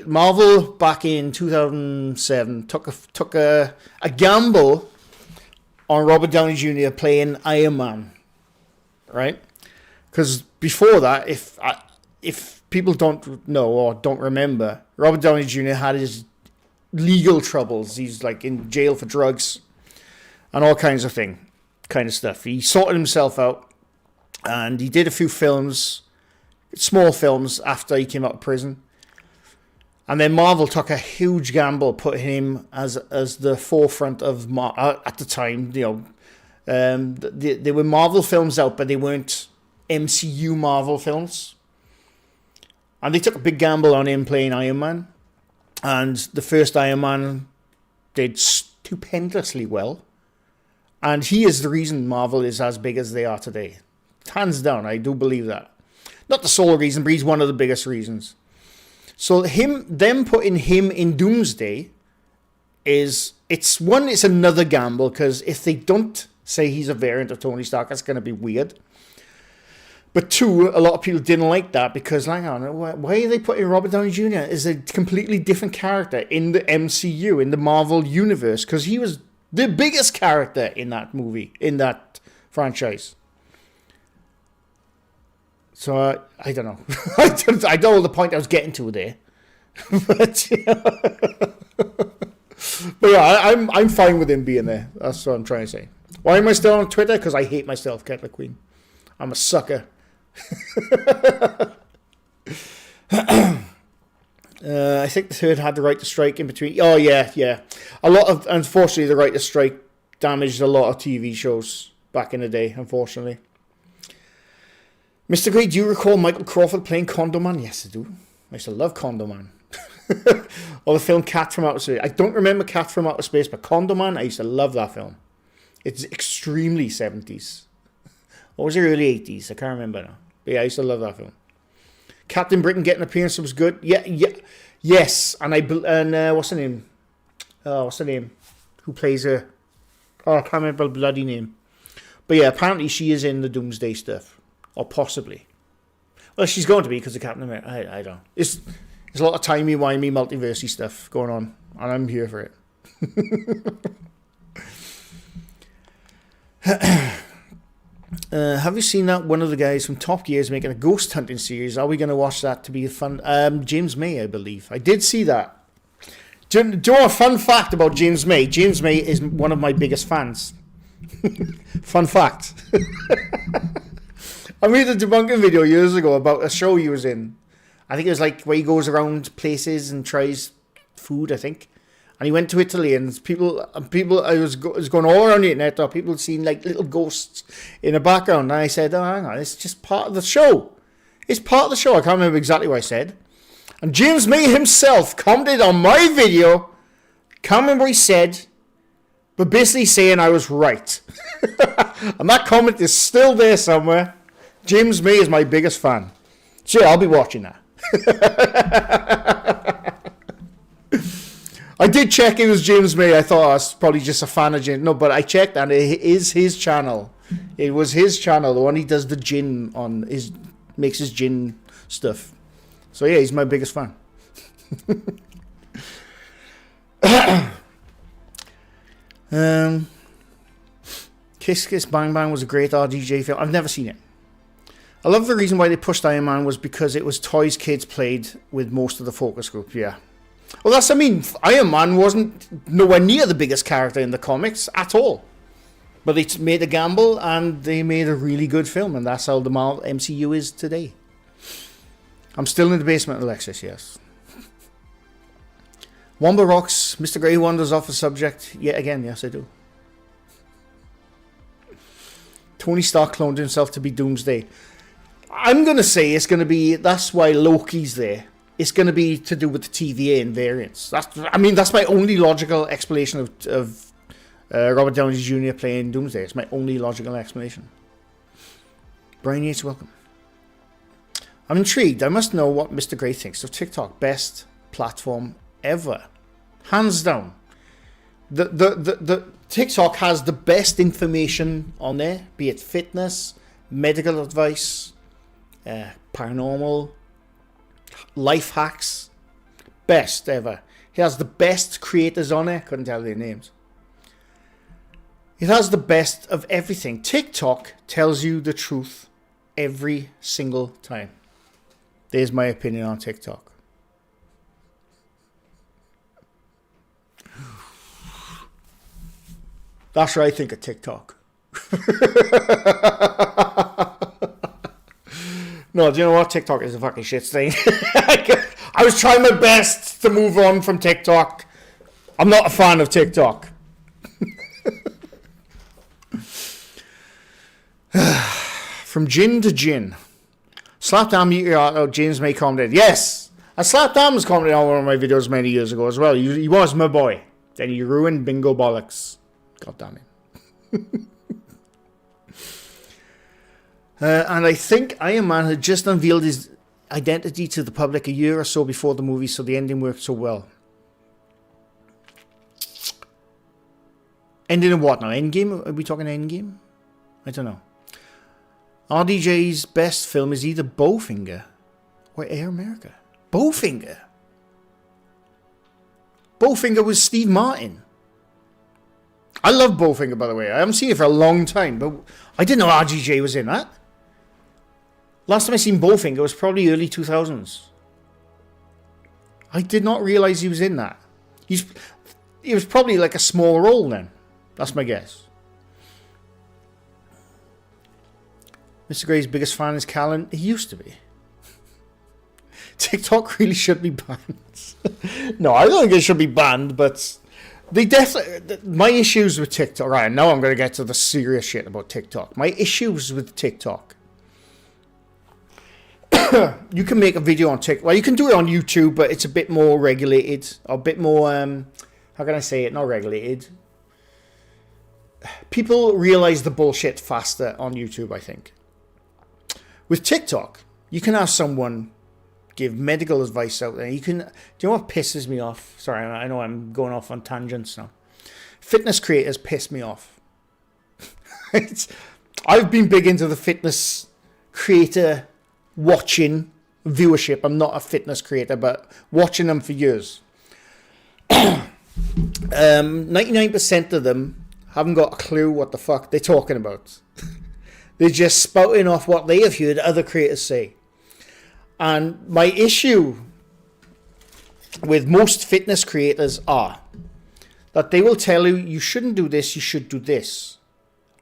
Marvel back in 2007 took a gamble on Robert Downey Jr. playing Iron Man, right? Because before that, if people don't know or don't remember, Robert Downey Jr. had his legal troubles. He's like in jail for drugs and all kinds of stuff. He sorted himself out, and he did a few films, small films, after he came out of prison. And then Marvel took a huge gamble, putting him as the forefront of at the time. You know, there were Marvel films out, but they weren't MCU Marvel films. And they took a big gamble on him playing Iron Man. And the first Iron Man did stupendously well. And he is the reason Marvel is as big as they are today. Hands down, I do believe that. Not the sole reason, but he's one of the biggest reasons. So them putting him in Doomsday it's another gamble, because if they don't say he's a variant of Tony Stark, that's going to be weird. But two, a lot of people didn't like that because, why are they putting Robert Downey Jr. as a completely different character in the MCU, in the Marvel universe? Because he was the biggest character in that movie, in that franchise. So, I don't know. I don't know the point I was getting to there. But yeah, I'm fine with him being there. That's what I'm trying to say. Why am I still on Twitter? Because I hate myself, Kettle Queen. I'm a sucker. I think the third had the right to strike in between. Oh, yeah. Unfortunately, the right to strike damaged a lot of TV shows back in the day, unfortunately. MrGrey, do you recall Michael Crawford playing Condo Man? Yes, I do. I used to love Condo Man. Or the film Cat from Outer Space. I don't remember Cat from Outer Space, but Condo Man, I used to love that film. It's extremely 70s. Or was it early 80s? I can't remember now. But yeah, I used to love that film. Captain Britain getting an appearance was good. Yeah. Yes. And what's her name? What's her name? Who plays her? Oh, I can't remember the bloody name. But yeah, apparently she is in the Doomsday stuff. Or possibly. Well, she's going to be because of Captain America. I don't know. There's a lot of timey-wimey, multiversey stuff going on. And I'm here for it. Have you seen that one of the guys from Top Gear is making a ghost hunting series? Are we going to watch that to be fun? James May, I believe. I did see that. Do you know a fun fact about James May? James May is one of my biggest fans. Fun fact. I made a debunking video years ago about a show he was in. I think it was like where he goes around places and tries food, I think. And he went to Italy, and people, I was going all around the internet. People seen like little ghosts in the background, and I said, "Oh, hang on, it's just part of the show. It's part of the show." I can't remember exactly what I said. And James May himself commented on my video. Can't remember what he said, but basically saying I was right. And that comment is still there somewhere. James May is my biggest fan, so yeah, I'll be watching that. I did check it was James May. I thought I was probably just a fan of James. No, but I checked and it is his channel. It was his channel, the one he does the gin on, makes his gin stuff. So yeah, he's my biggest fan. Kiss Kiss Bang Bang was a great RDJ film. I've never seen it. I love the reason why they pushed Iron Man was because it was toys kids played with most of the focus group, yeah. Well, Iron Man wasn't nowhere near the biggest character in the comics at all. But they made a gamble and they made a really good film, and that's how the MCU is today. I'm still in the basement, Alexis, yes. Womba rocks, MrGrey wanders off the subject. Yet again, yes, I do. Tony Stark cloned himself to be Doomsday. I'm going to say it's going to be, that's why Loki's there. it's going to be to do with the TVA and variants. That's my only logical explanation of Robert Downey Jr. playing Doomsday. It's my only logical explanation. Brian Yates, welcome. I'm intrigued. I must know what Mr. Grey thinks of TikTok. Best platform ever. Hands down. The TikTok has the best information on there, be it fitness, medical advice, paranormal, life hacks. Best ever. It has the best creators on there. Couldn't tell their names. It has the best of everything. TikTok tells you the truth every single time. There's my opinion on TikTok. That's what I think of TikTok. No, do you know what? TikTok is a fucking shit stain. I was trying my best to move on from TikTok. I'm not a fan of TikTok. From gin to gin. Slapdown Meteor, James May commented. Yes! And Slapdown was commenting on one of my videos many years ago as well. He was my boy. Then he ruined Bingo Bollocks. God damn it. And I think Iron Man had just unveiled his identity to the public a year or so before the movie, so the ending worked so well. Ending in what now? Endgame? Are we talking Endgame? I don't know. RDJ's best film is either Bowfinger or Air America. Bowfinger? Bowfinger was Steve Martin. I love Bowfinger, by the way. I haven't seen it for a long time, but I didn't know RDJ was in that. Last time I seen Bowfinger was probably early 2000s. I did not realise he was in that. He was probably like a small role then. That's my guess. Mr. Grey's biggest fan is Callan. He used to be. TikTok really should be banned. No, I don't think it should be banned, but they definitely... My issues with TikTok... Right, now I'm going to get to the serious shit about TikTok. My issues with TikTok. You can make a video on TikTok. Well, you can do it on YouTube, but it's a bit more regulated. Or a bit more... how can I say it? Not regulated. People realize the bullshit faster on YouTube, I think. With TikTok, you can have someone give medical advice out there. You can... Do you know what pisses me off? Sorry, I know I'm going off on tangents now. Fitness creators piss me off. I've been big into the fitness creator watching viewership. I'm not a fitness creator, but watching them for years. 99% of them haven't got a clue what the fuck they're talking about. They're just spouting off what they have heard other creators say. And my issue with most fitness creators are that they will tell you, you shouldn't do this, you should do this.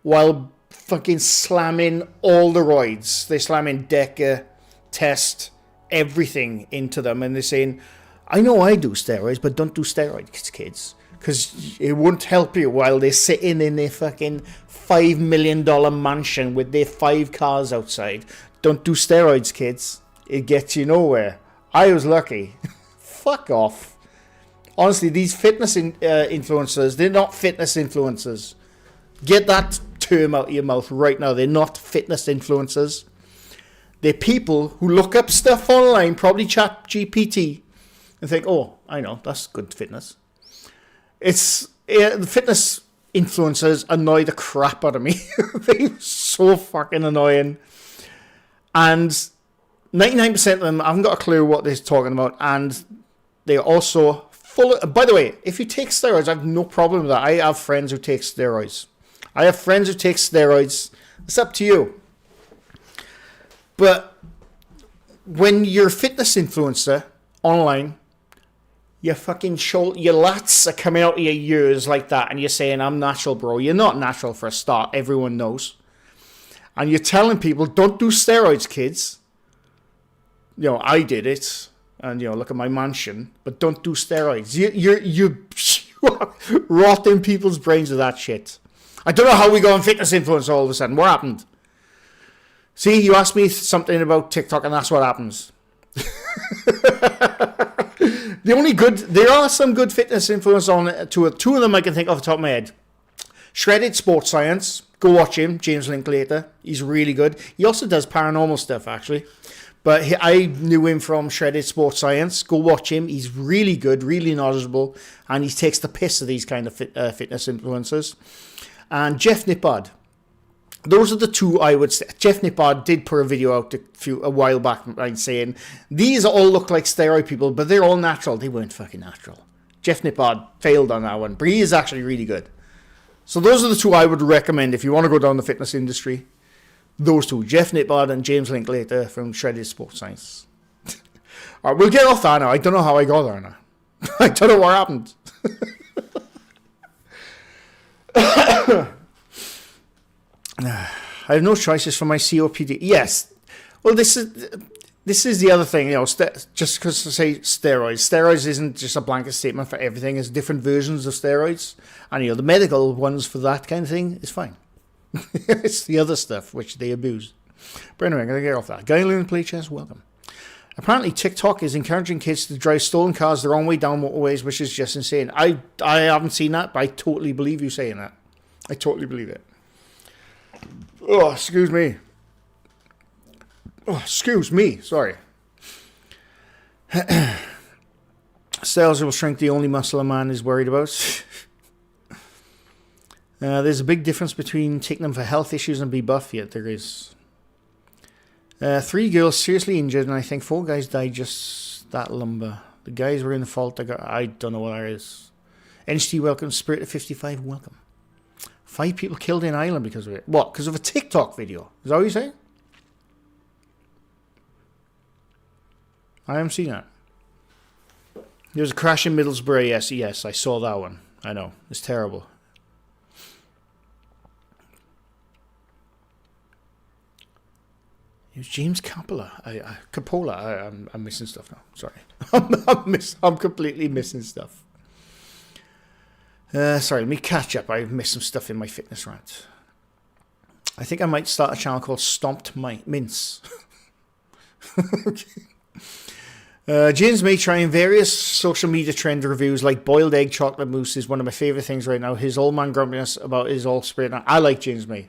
While fucking slamming all the roids. They're slamming Deca, Test, everything into them. And they're saying, I know I do steroids, but don't do steroids, kids. Because it won't help you while they're sitting in their fucking $5 million mansion with their 5 cars outside. Don't do steroids, kids. It gets you nowhere. I was lucky. Fuck off. Honestly, these fitness influencers, they're not fitness influencers. Get that term out of your mouth right now. They're not fitness influencers. They're people who look up stuff online, probably chat GPT, and think, oh, I know, that's good fitness. The fitness influencers annoy the crap out of me. They're so fucking annoying. And 99% of them haven't got a clue what they're talking about. And they're also full of... By the way, if you take steroids, I have no problem with that. I have friends who take steroids. It's up to you. But when you're a fitness influencer online... Your fucking your lats are coming out of your ears like that, and you're saying, I'm natural, bro. You're not natural for a start. Everyone knows. And you're telling people, don't do steroids, kids. You know, I did it. And, you know, look at my mansion. But don't do steroids. You are rotting people's brains with that shit. I don't know how we go on fitness influence all of a sudden. What happened? See, you asked me something about TikTok, and that's what happens. The only good, there are some good fitness influencers on it. Two of them I can think off the top of my head. Shredded Sports Science. Go watch him, James Linklater. He's really good. He also does paranormal stuff, actually. But I knew him from Shredded Sports Science. Go watch him. He's really good, really knowledgeable, and he takes the piss of these kind of fitness influencers. And Jeff Nippard. Those are the two I would say. Jeff Nippard did put a video out a while back saying, these all look like steroid people, but they're all natural. They weren't fucking natural. Jeff Nippard failed on that one, but he is actually really good. So those are the two I would recommend if you want to go down the fitness industry. Those two, Jeff Nippard and James Linklater from Shredded Sports Science. All right, we'll get off that now. I don't know how I got there now. I don't know what happened. I have no choices for my COPD. Yes. Well, this is the other thing, just because I say steroids isn't just a blanket statement for everything. There's different versions of steroids. And, the medical ones for that kind of thing is fine. It's the other stuff which they abuse. But anyway, I'm going to get off that. Guy in the play chess, welcome. Apparently, TikTok is encouraging kids to drive stolen cars the wrong way down motorways, which is just insane. I haven't seen that, but I totally believe you saying that. I totally believe it. Oh, excuse me. Oh, excuse me. Sorry. Cells will shrink the only muscle a man is worried about. There's a big difference between taking them for health issues and be buff, yet there is. 3 girls seriously injured, and I think 4 guys died just that lumber. The guys were in the fault. I don't know what that is. NHT, welcome. Spirit of 55, welcome. 5 people killed in Ireland because of it. What? Because of a TikTok video? Is that what you're saying? I haven't seen that. There was a crash in Middlesbrough. Yes, I saw that one. I know. It's terrible. It was James Coppola. I'm missing stuff now. Sorry. I'm completely missing stuff. Sorry, let me catch up. I've missed some stuff in my fitness rant. I think I might start a channel called Stomped Mince. Okay. James May trying various social media trend reviews like boiled egg chocolate mousse is one of my favourite things right now. His old man grumpiness about his all spirit. I like James May.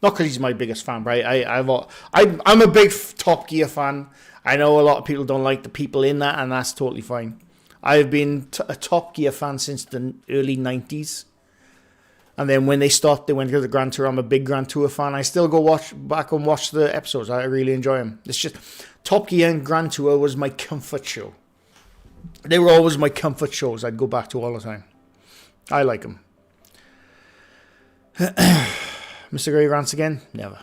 Not because he's my biggest fan, but I'm a big Top Gear fan. I know a lot of people don't like the people in that, and that's totally fine. I've been a Top Gear fan since the early 90s. And then when they stopped, they went to the Grand Tour. I'm a big Grand Tour fan. I still go back and watch the episodes. I really enjoy them. It's just Top Gear and Grand Tour was my comfort show. They were always my comfort shows I'd go back to all the time. I like them. MrGrey rants again? Never.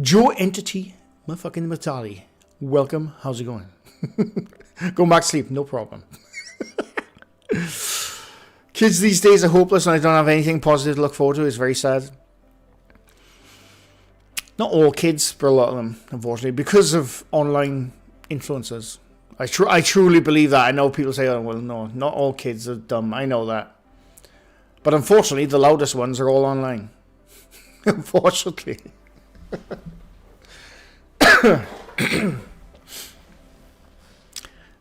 Joe Entity, motherfucking Matali. Welcome. How's it going? Going back to sleep, no problem. Kids these days are hopeless and I don't have anything positive to look forward to. It's very sad. Not all kids, but a lot of them, unfortunately, because of online influencers. I truly believe that. I know people say, oh, well, no, not all kids are dumb. I know that. But unfortunately, the loudest ones are all online. Unfortunately.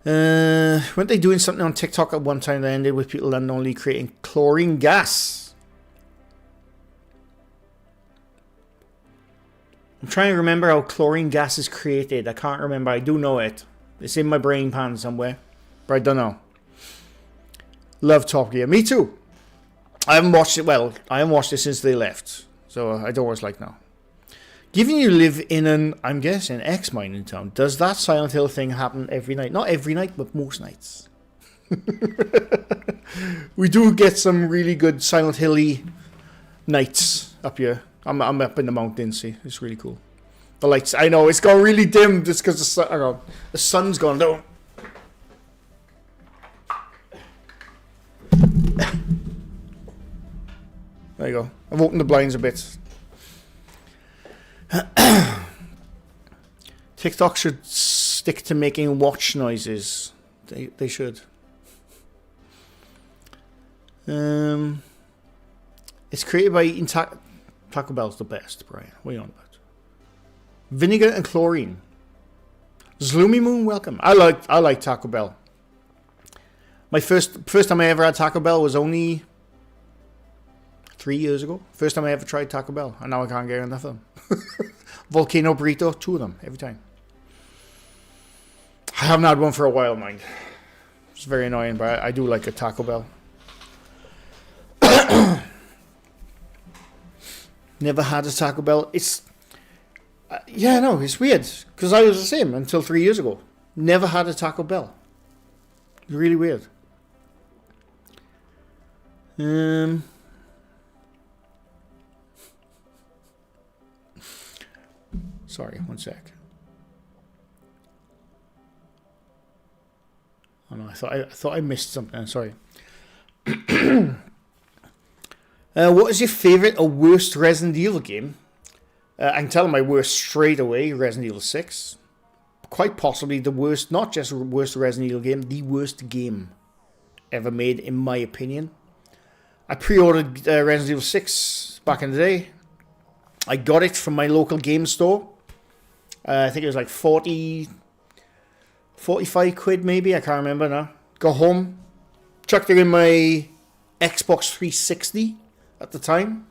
Weren't they doing something on TikTok at one time that ended with people unknowingly creating chlorine gas? I'm trying to remember how chlorine gas is created. I can't remember. I do know it. It's in my brain pan somewhere, but I don't know. Love Top Gear. Me too. I haven't watched it. Well, I haven't watched it since they left, so I don't always like now. Given you live in an, I'm guessing, ex-mining town, does that Silent Hill thing happen every night? Not every night, but most nights. We do get some really good Silent Hill-y nights up here. I'm up in the mountains, see. It's really cool. The lights, I know, it's gone really dim just because the sun's gone down. There you go. I've opened the blinds a bit. TikTok should stick to making watch noises. They should. It's created by eating Taco Bell's the best, Brian. What are you on about? Vinegar and chlorine. Zloomy Moon, welcome. I like Taco Bell. My first time I ever had Taco Bell was only 3 years ago. First time I ever tried Taco Bell, and now I can't get enough of them. Volcano burrito, 2 of them every time. I haven't had one for a while, mind. It's very annoying, but I do like a Taco Bell. Never had a Taco Bell. It's yeah, no, it's weird because I was the same until 3 years ago. Never had a Taco Bell. Really weird. Sorry, one sec. Oh no, I thought I missed something. I'm sorry. What is your favorite or worst Resident Evil game? I can tell my worst straight away. Resident Evil 6. Quite possibly the worst, not just worst Resident Evil game, the worst game ever made, in my opinion. I pre-ordered Resident Evil 6 back in the day. I got it from my local game store. I think it was like 45 quid maybe, I can't remember now. Got home, chucked it in my Xbox 360 at the time.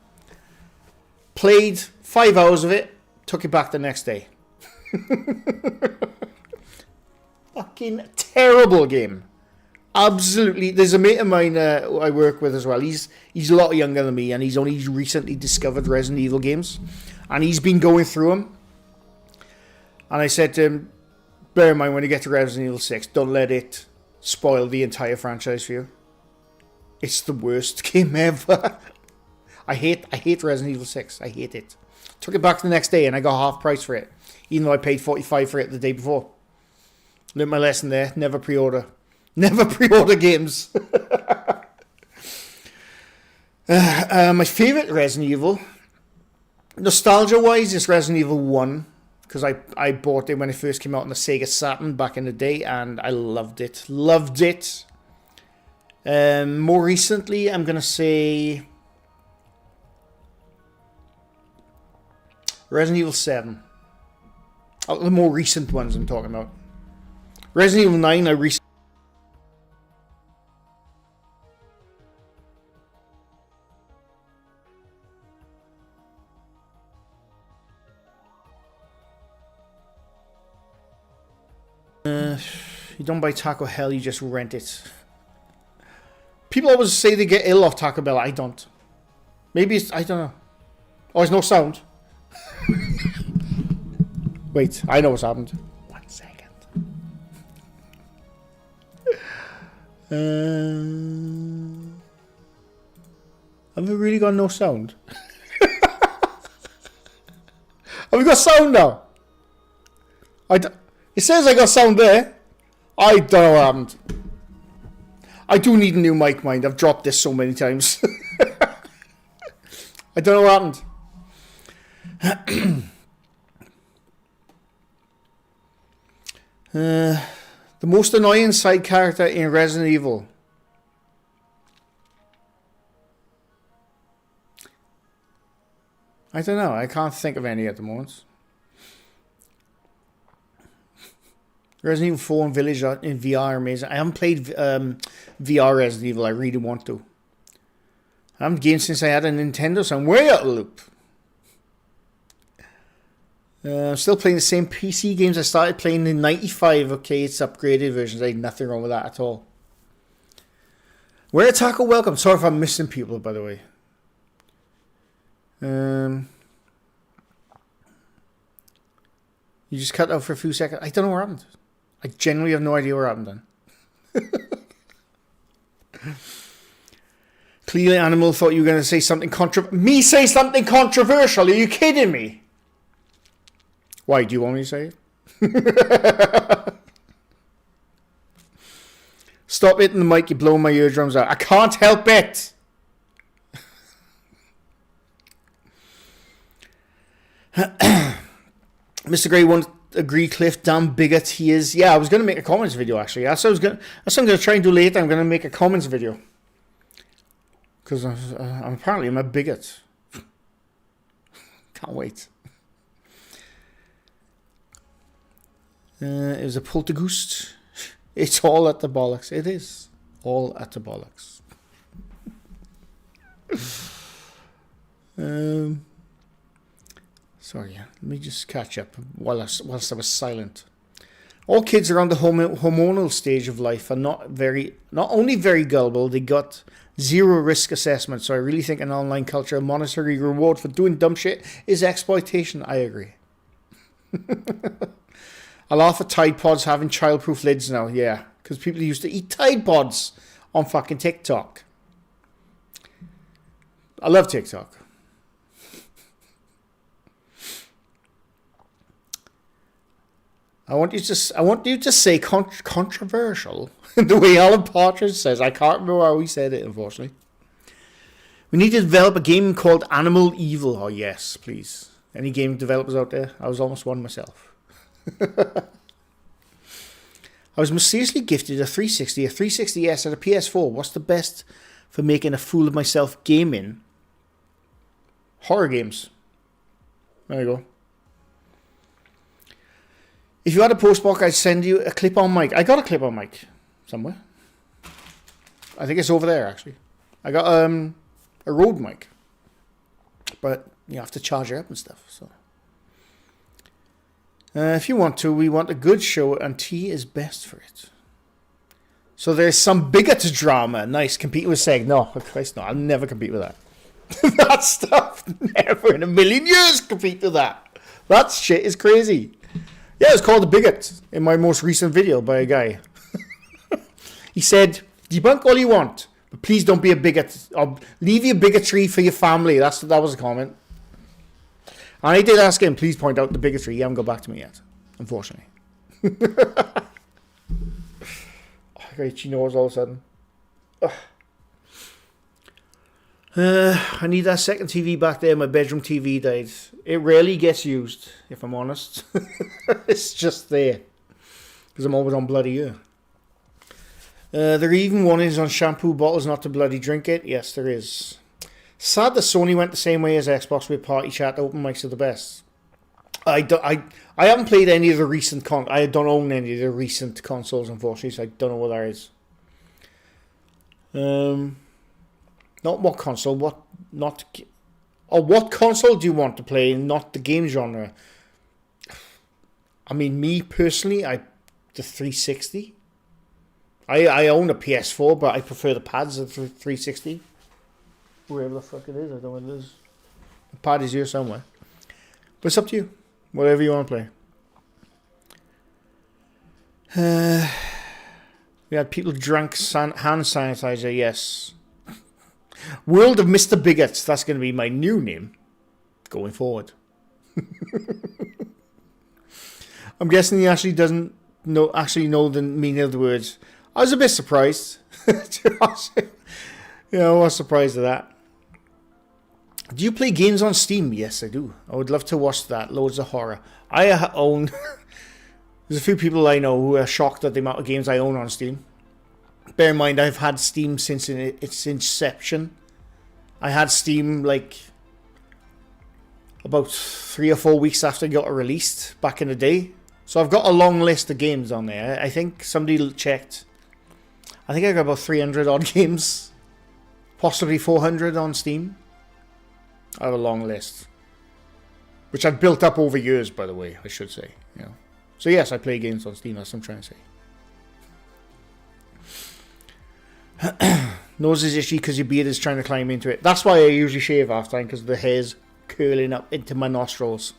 Played 5 hours of it, took it back the next day. Fucking terrible game. Absolutely. There's a mate of mine I work with as well. He's a lot younger than me, and he's only recently discovered Resident Evil games, and he's been going through them. And I said to him, bear in mind when you get to Resident Evil 6, don't let it spoil the entire franchise for you. It's the worst game ever. I hate Resident Evil 6. I hate it. Took it back the next day and I got half price for it, even though I paid 45 for it the day before. Learned my lesson there. Never pre-order. Never pre-order games. My favourite Resident Evil, nostalgia-wise, is Resident Evil 1. Because I bought it when it first came out on the Sega Saturn back in the day, and I loved it. Loved it. More recently, I'm going to say Resident Evil 7. Oh, the more recent ones I'm talking about. Resident Evil 9, I recently... You don't buy Taco Hell, you just rent it. People always say they get ill off Taco Bell. I don't. Maybe it's... I don't know. Oh, there's no sound. Wait, I know what's happened. 1 second. Have we really got no sound? Have we got sound now? It says I got sound there. I don't know what happened. I do need a new mic, mind. I've dropped this so many times. I don't know what happened. The most annoying side character in Resident Evil. I don't know. I can't think of any at the moment. Resident Evil 4 and Village in VR are amazing. I haven't played VR Resident Evil. I really want to. I haven't gamed since I had a Nintendo, so I'm way out of the loop. I'm still playing the same PC games I started playing in 95. Okay, it's upgraded versions. There's nothing wrong with that at all. Where Taco welcome. Sorry if I'm missing people, by the way. You just cut out for a few seconds. I don't know what happened. I genuinely have no idea what happened then. Clearly Animal thought you were going to say something Me say something controversial? Are you kidding me? Why, do you want me to say it? Stop hitting the mic, you're blowing my eardrums out. I can't help it! MrGrey won't agree, Cliff. Damn bigot he is. Yeah, I was going to make a comments video actually. That's what I'm going to try and do later. I'm going to make a comments video. Because I'm apparently a bigot. Can't wait. It was a poltergeist. It's all at the bollocks. It is all at the bollocks. Sorry, let me just catch up whilst I was silent. All kids around the hormonal stage of life are not only very gullible, they got zero risk assessment. So I really think an online culture, a monetary reward for doing dumb shit, is exploitation. I agree. I laugh at Tide Pods having childproof lids now. Yeah, because people used to eat Tide Pods on fucking TikTok. I love TikTok. I want you to say controversial the way Alan Partridge says. I can't remember how he said it, unfortunately. We need to develop a game called Animal Evil. Oh yes, please. Any game developers out there? I was almost one myself. I was mysteriously gifted a 360, a 360S, and a PS4. What's the best for making a fool of myself gaming? Horror games. There you go. If you had a postbox, I'd send you a clip-on mic. I got a clip-on mic somewhere. I think it's over there, actually. I got a Rode mic. But you have to charge it up and stuff. So, if you want to, we want a good show, and tea is best for it. So there's some bigot drama. Nice. Compete with Seg. No, of course not. I'll never compete with that. That stuff. Never in a million years compete with that. That shit is crazy. Yeah, it's called The Bigot in my most recent video by a guy. He said, debunk all you want, but please don't be a bigot. Or leave your bigotry for your family. That was the comment. And I did ask him, please point out the bigotry. He hasn't got back to me yet, unfortunately. Great, she knows all of a sudden. I need that second TV back there. My bedroom TV died. It rarely gets used, if I'm honest. It's just there. Because I'm always on bloody air. There are even warnings on shampoo bottles not to bloody drink it. Yes, there is. Sad that Sony went the same way as Xbox with party chat. Open mics are the best. I haven't played any of the recent I don't own any of the recent consoles, unfortunately, so I don't know what that is. Not what console, what console do you want to play, not the game genre? I mean, me personally, the 360. I own a PS4, but I prefer the pads of the 360. Wherever the fuck it is, I don't know what it is. The pad is here somewhere. But it's up to you. Whatever you want to play. We had people drank hand sanitizer, yes. World of Mr. Bigots. That's going to be my new name going forward. I'm guessing he actually doesn't know the meaning of the words. I was a bit surprised. I was surprised at that. Do you play games on Steam? Yes, I do. I would love to watch that. Loads of horror. I own... There's a few people I know who are shocked at the amount of games I own on Steam. Bear in mind, I've had Steam since its inception. I had Steam about 3 or 4 weeks after it got released back in the day. So I've got a long list of games on there. I think somebody checked. I think I got about 300 odd games. Possibly 400 on Steam. I have a long list. Which I've built up over years, by the way, I should say. So yes, I play games on Steam, that's what I'm trying to say. Nose is itchy because your beard is trying to climb into it. That's why I usually shave after time, because the hair's curling up into my nostrils.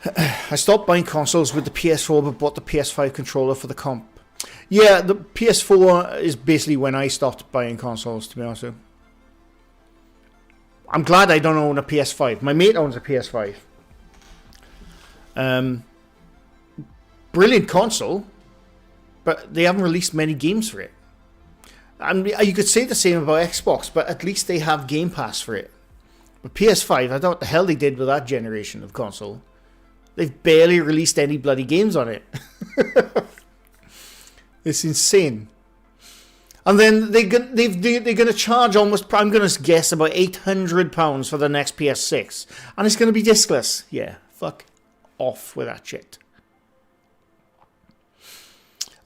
I stopped buying consoles with the PS4 but bought the PS5 controller for the comp. Yeah, the PS4 is basically when I stopped buying consoles, to be honest with you. I'm glad I don't own a PS5. My mate owns a PS5. Brilliant console, but they haven't released many games for it. And you could say the same about Xbox, but at least they have Game Pass for it. But PS5, I don't know what the hell they did with that generation of console. They've barely released any bloody games on it. It's insane. And then they're going to charge almost, I'm going to guess, about £800 for the next PS6. And it's going to be discless. Yeah, fuck off with that shit.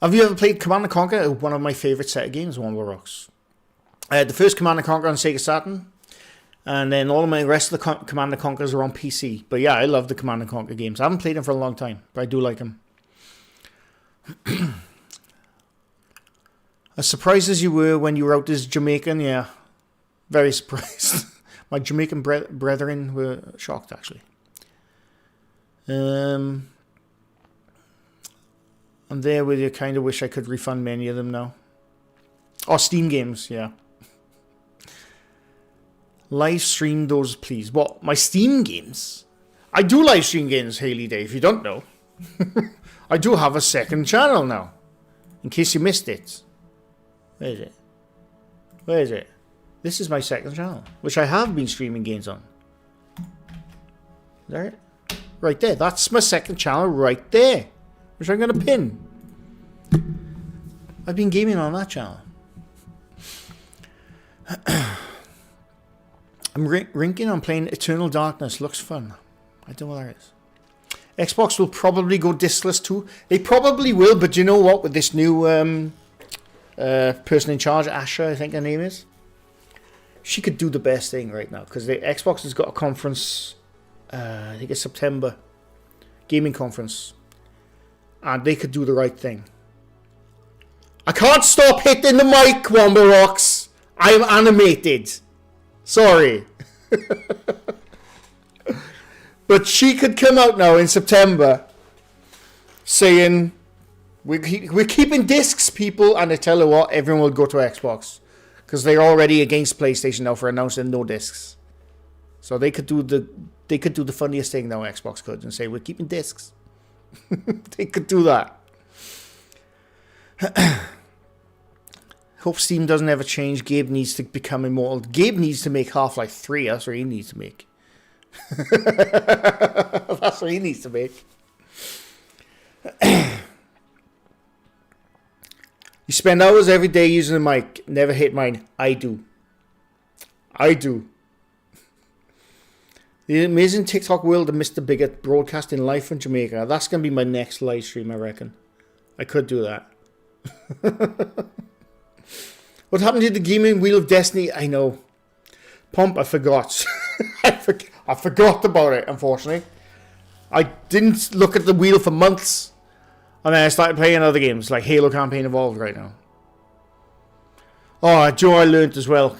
Have you ever played Command & Conquer? One of my favourite set of games, One of the Rocks. I had the first Command & Conquer on Sega Saturn, and then all of my rest of the Command & Conquers are on PC. But yeah, I love the Command & Conquer games. I haven't played them for a long time, but I do like them. As surprised as you were when you were out as Jamaican, yeah. Very surprised. My Jamaican brethren were shocked, actually. I'm there with you. Kind of wish I could refund many of them now. Oh, Steam games, yeah. Live stream those, please. What? My Steam games? I do live stream games, Haley Day, if you don't know. I do have a second channel now. In case you missed it. Where is it? Where is it? This is my second channel, which I have been streaming games on. Is that it? Right there. That's my second channel right there. Which I'm going to pin. I've been gaming on that channel. I'm rinking on playing Eternal Darkness. Looks fun. I don't know what that is. Xbox will probably go discless too. They probably will, but you know what? With this new person in charge, Asha, I think her name is. She could do the best thing right now. Because the Xbox has got a conference, I think it's September. Gaming conference. And they could do the right thing. I can't stop hitting the mic, Womber Rocks. I'm animated. Sorry. But she could come out now in September saying, we're keeping discs, people. And I tell you what, everyone will go to Xbox. Because they're already against PlayStation now for announcing no discs. So they could do the funniest thing now, Xbox could, and say, we're keeping discs. They could do that. Hope Steam doesn't ever change. Gabe needs to become immortal. Gabe needs to make Half-Life 3. That's what he needs to make. That's what he needs to make. You spend hours every day using the mic. Never hit mine. I do. I do. The amazing TikTok world of Mr. Bigot broadcasting live from Jamaica. That's going to be my next live stream, I reckon. I could do that. What happened to the gaming Wheel of Destiny? I know. Pump, I forgot. I forgot about it, unfortunately. I didn't look at the wheel for months. And then I started playing other games, like Halo Campaign Evolved right now. Oh, Joe, I learned as well.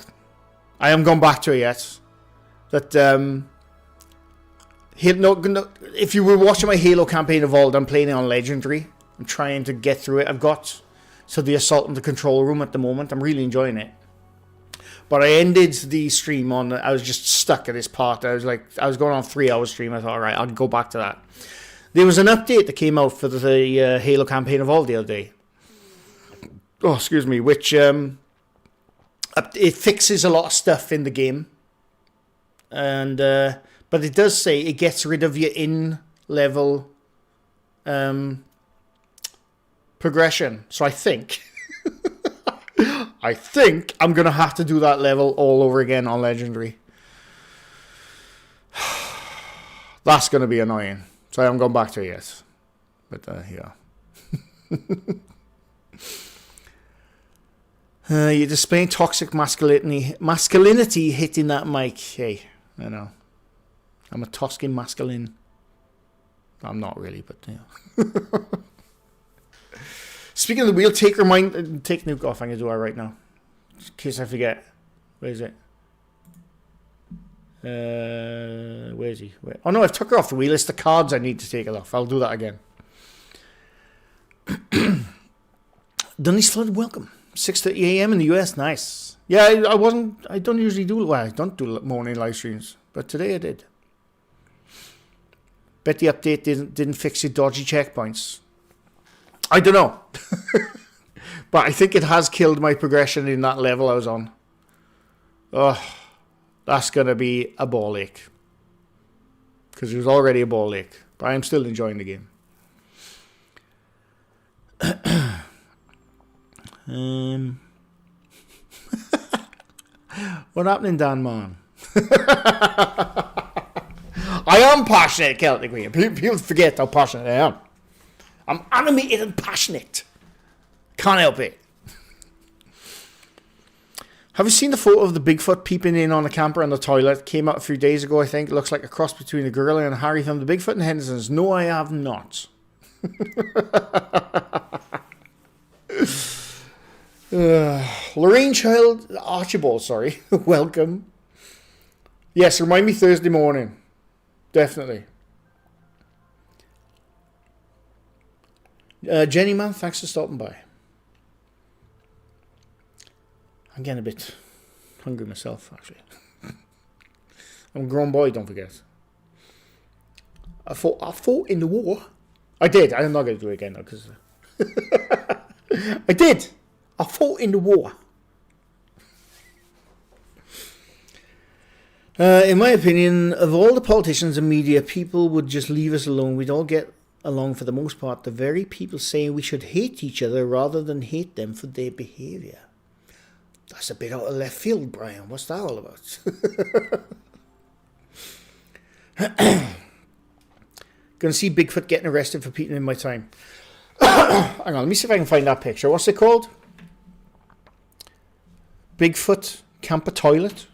I haven't gone back to it yet. That, if you were watching my Halo Campaign Evolved, I'm playing it on Legendary. I'm trying to get through it. I've got to the Assault in the Control Room at the moment. I'm really enjoying it. But I ended the stream on, I was just stuck at this part. I was going on a 3-hour stream. I thought, all right, I'll go back to that. There was an update that came out for the Halo Campaign Evolved the other day. Oh, excuse me. Which, it fixes a lot of stuff in the game. And, but it does say it gets rid of your in-level progression. So I think... I think I'm going to have to do that level all over again on Legendary. That's going to be annoying. So I haven't gone back to it yet. But, yeah. You're displaying toxic masculinity hitting that mic. Hey, I know. I'm a toxic masculine. I'm not really, but, yeah. Speaking of the wheel, take Nuke off. I'm going to do that right now. In case I forget. Where is it? Where is he? Oh no, I've took her off the wheel. It's the cards I need to take it off. I'll do that again. Dunlea's Flood, welcome. 6:30 a.m. in the US. Nice. Yeah, I don't usually do... Well, I don't do morning live streams. But today I did. Bet the update didn't fix your dodgy checkpoints. I don't know. But I think it has killed my progression in that level I was on. Oh, that's going to be a ball ache. Because it was already a ball ache. But I'm still enjoying the game. What happened in Dan Man? I am passionate, Celtic Queen. People forget how passionate I am. I'm animated and passionate. Can't help it. Have you seen the photo of the Bigfoot peeping in on a camper on the toilet? Came out a few days ago, I think. It looks like a cross between a gorilla and a Harry from the Bigfoot and Henderson's. No, I have not. Lorraine Child Archibald, sorry. Welcome. Yes, remind me Thursday morning. Definitely. Jenny, man, thanks for stopping by. I'm getting a bit hungry myself, actually. I'm a grown boy, don't forget. I fought in the war. I did. I'm not going to do it again, though, because... I did. I fought in the war. In my opinion, of all the politicians and media, people would just leave us alone. We'd all get along for the most part. The very people saying we should hate each other rather than hate them for their behaviour. That's a bit out of left field, Brian. What's that all about? Gonna see Bigfoot getting arrested for peeing in my time. Hang on, let me see if I can find that picture. What's it called? Bigfoot camper toilet.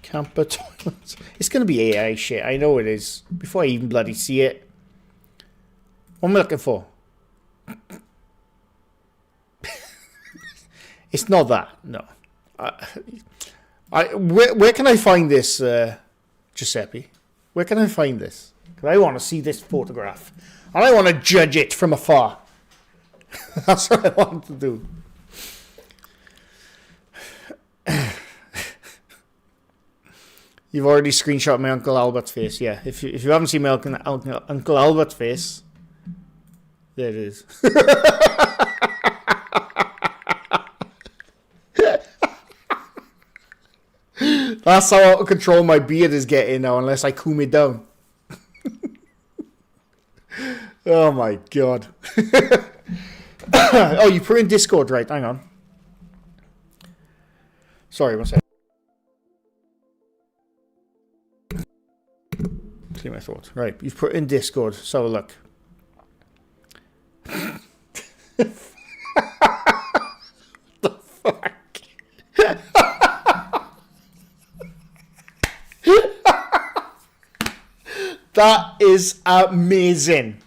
Camper toilet. It's gonna be AI shit. I know it is. Before I even bloody see it. What am I looking for? It's not that. No. Where can I find this, Giuseppe? Where can I find this? Because I want to see this photograph. And I want to judge it from afar. That's what I want to do. You've already screenshot my Uncle Albert's face. Yeah, if you haven't seen my Uncle Albert's face, there it is. That's how out of control my beard is getting now, unless I cool it down. Oh my god. Oh, you put in Discord, right? Hang on. Sorry, one second. Clear my thoughts. Right, you've put in Discord, so look. The fuck? That is amazing.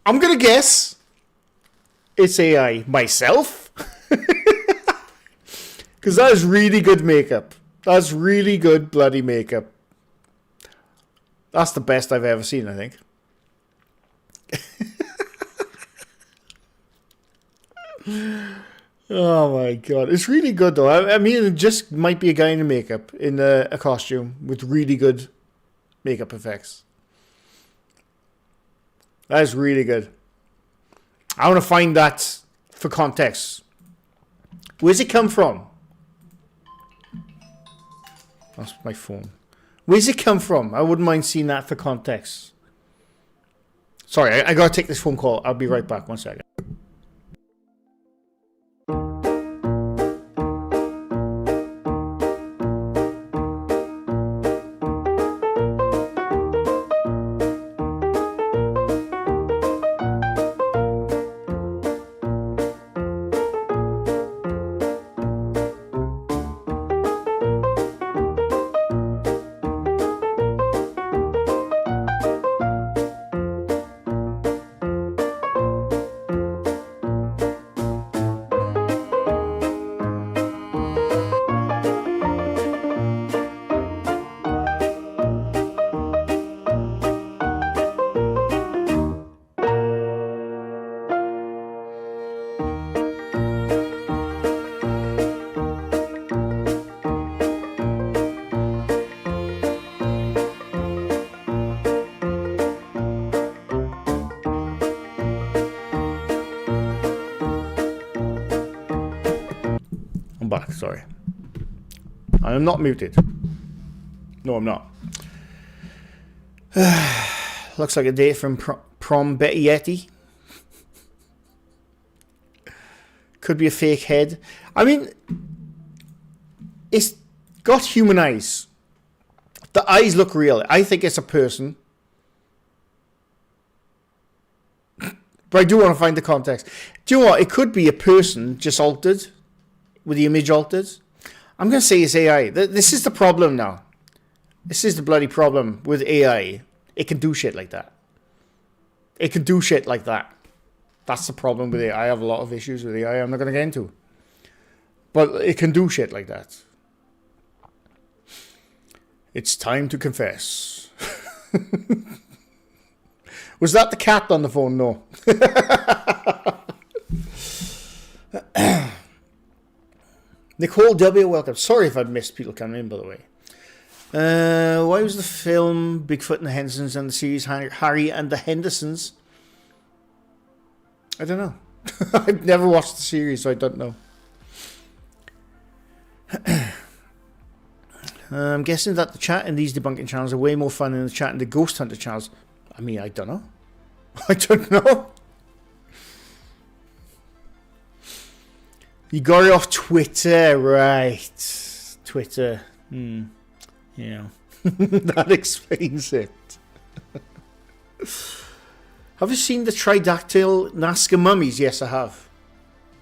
I'm gonna guess it's AI myself. Because that is really good makeup. That's really good bloody makeup. That's the best I've ever seen, I think. Oh my god. It's really good though. I mean, it just might be a guy in makeup, in a costume, with really good makeup effects. That is really good. I want to find that for context. Where's it come from? That's my phone. Where's it come from? I wouldn't mind seeing that for context. Sorry, I gotta take this phone call. I'll be right back. 1 second. Back, sorry. I am not muted. No, I'm not. Looks like a date from prom Betty Yeti. Could be a fake head. I mean, it's got human eyes. The eyes look real. I think it's a person. But I do want to find the context. Do you know what? It could be a person just altered, with the image altered. I'm going to say it's AI. This is the problem now. This is the bloody problem with AI. It can do shit like that. It can do shit like that. That's the problem with AI. I have a lot of issues with AI I'm not going to get into. But it can do shit like that. It's time to confess. Was that the cat on the phone? No. Nicole W, welcome. Sorry if I've missed people coming in, by the way. Why was the film Bigfoot and the Hendersons and the series Harry and the Hendersons? I don't know. I've never watched the series, so I don't know. I'm guessing that the chat in these debunking channels are way more fun than the chat in the ghost hunter channels. I mean, I don't know. I don't know. You got it off Twitter, right? Twitter. Yeah. That explains it. Have you seen the Tridactyl Nazca mummies? Yes, I have.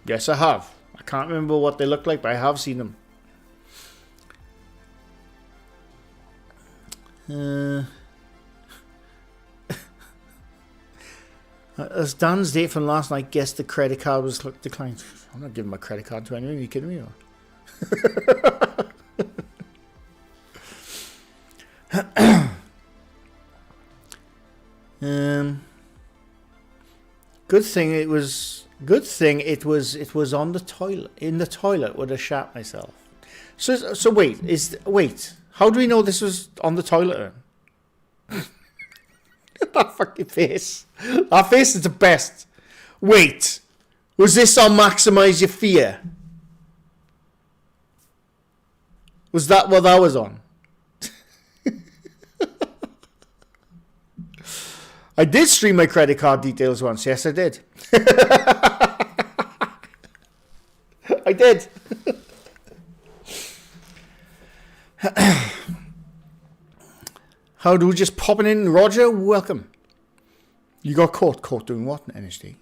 Yes, I have. I can't remember what they look like, but I have seen them. As Dan's date from last night guessed the credit card was declined. I'm not giving my credit card to anyone. Are you kidding me? Good thing it was on the toilet, in the toilet would have shat myself. So wait, how do we know this was on the toilet? That fucking face. That face is the best. Wait, was this on Maximize Your Fear? Was that what that was on? I did stream my credit card details once. Yes, I did. I did. How do we just popping in? Roger, welcome. You got caught. Caught doing what in NHD?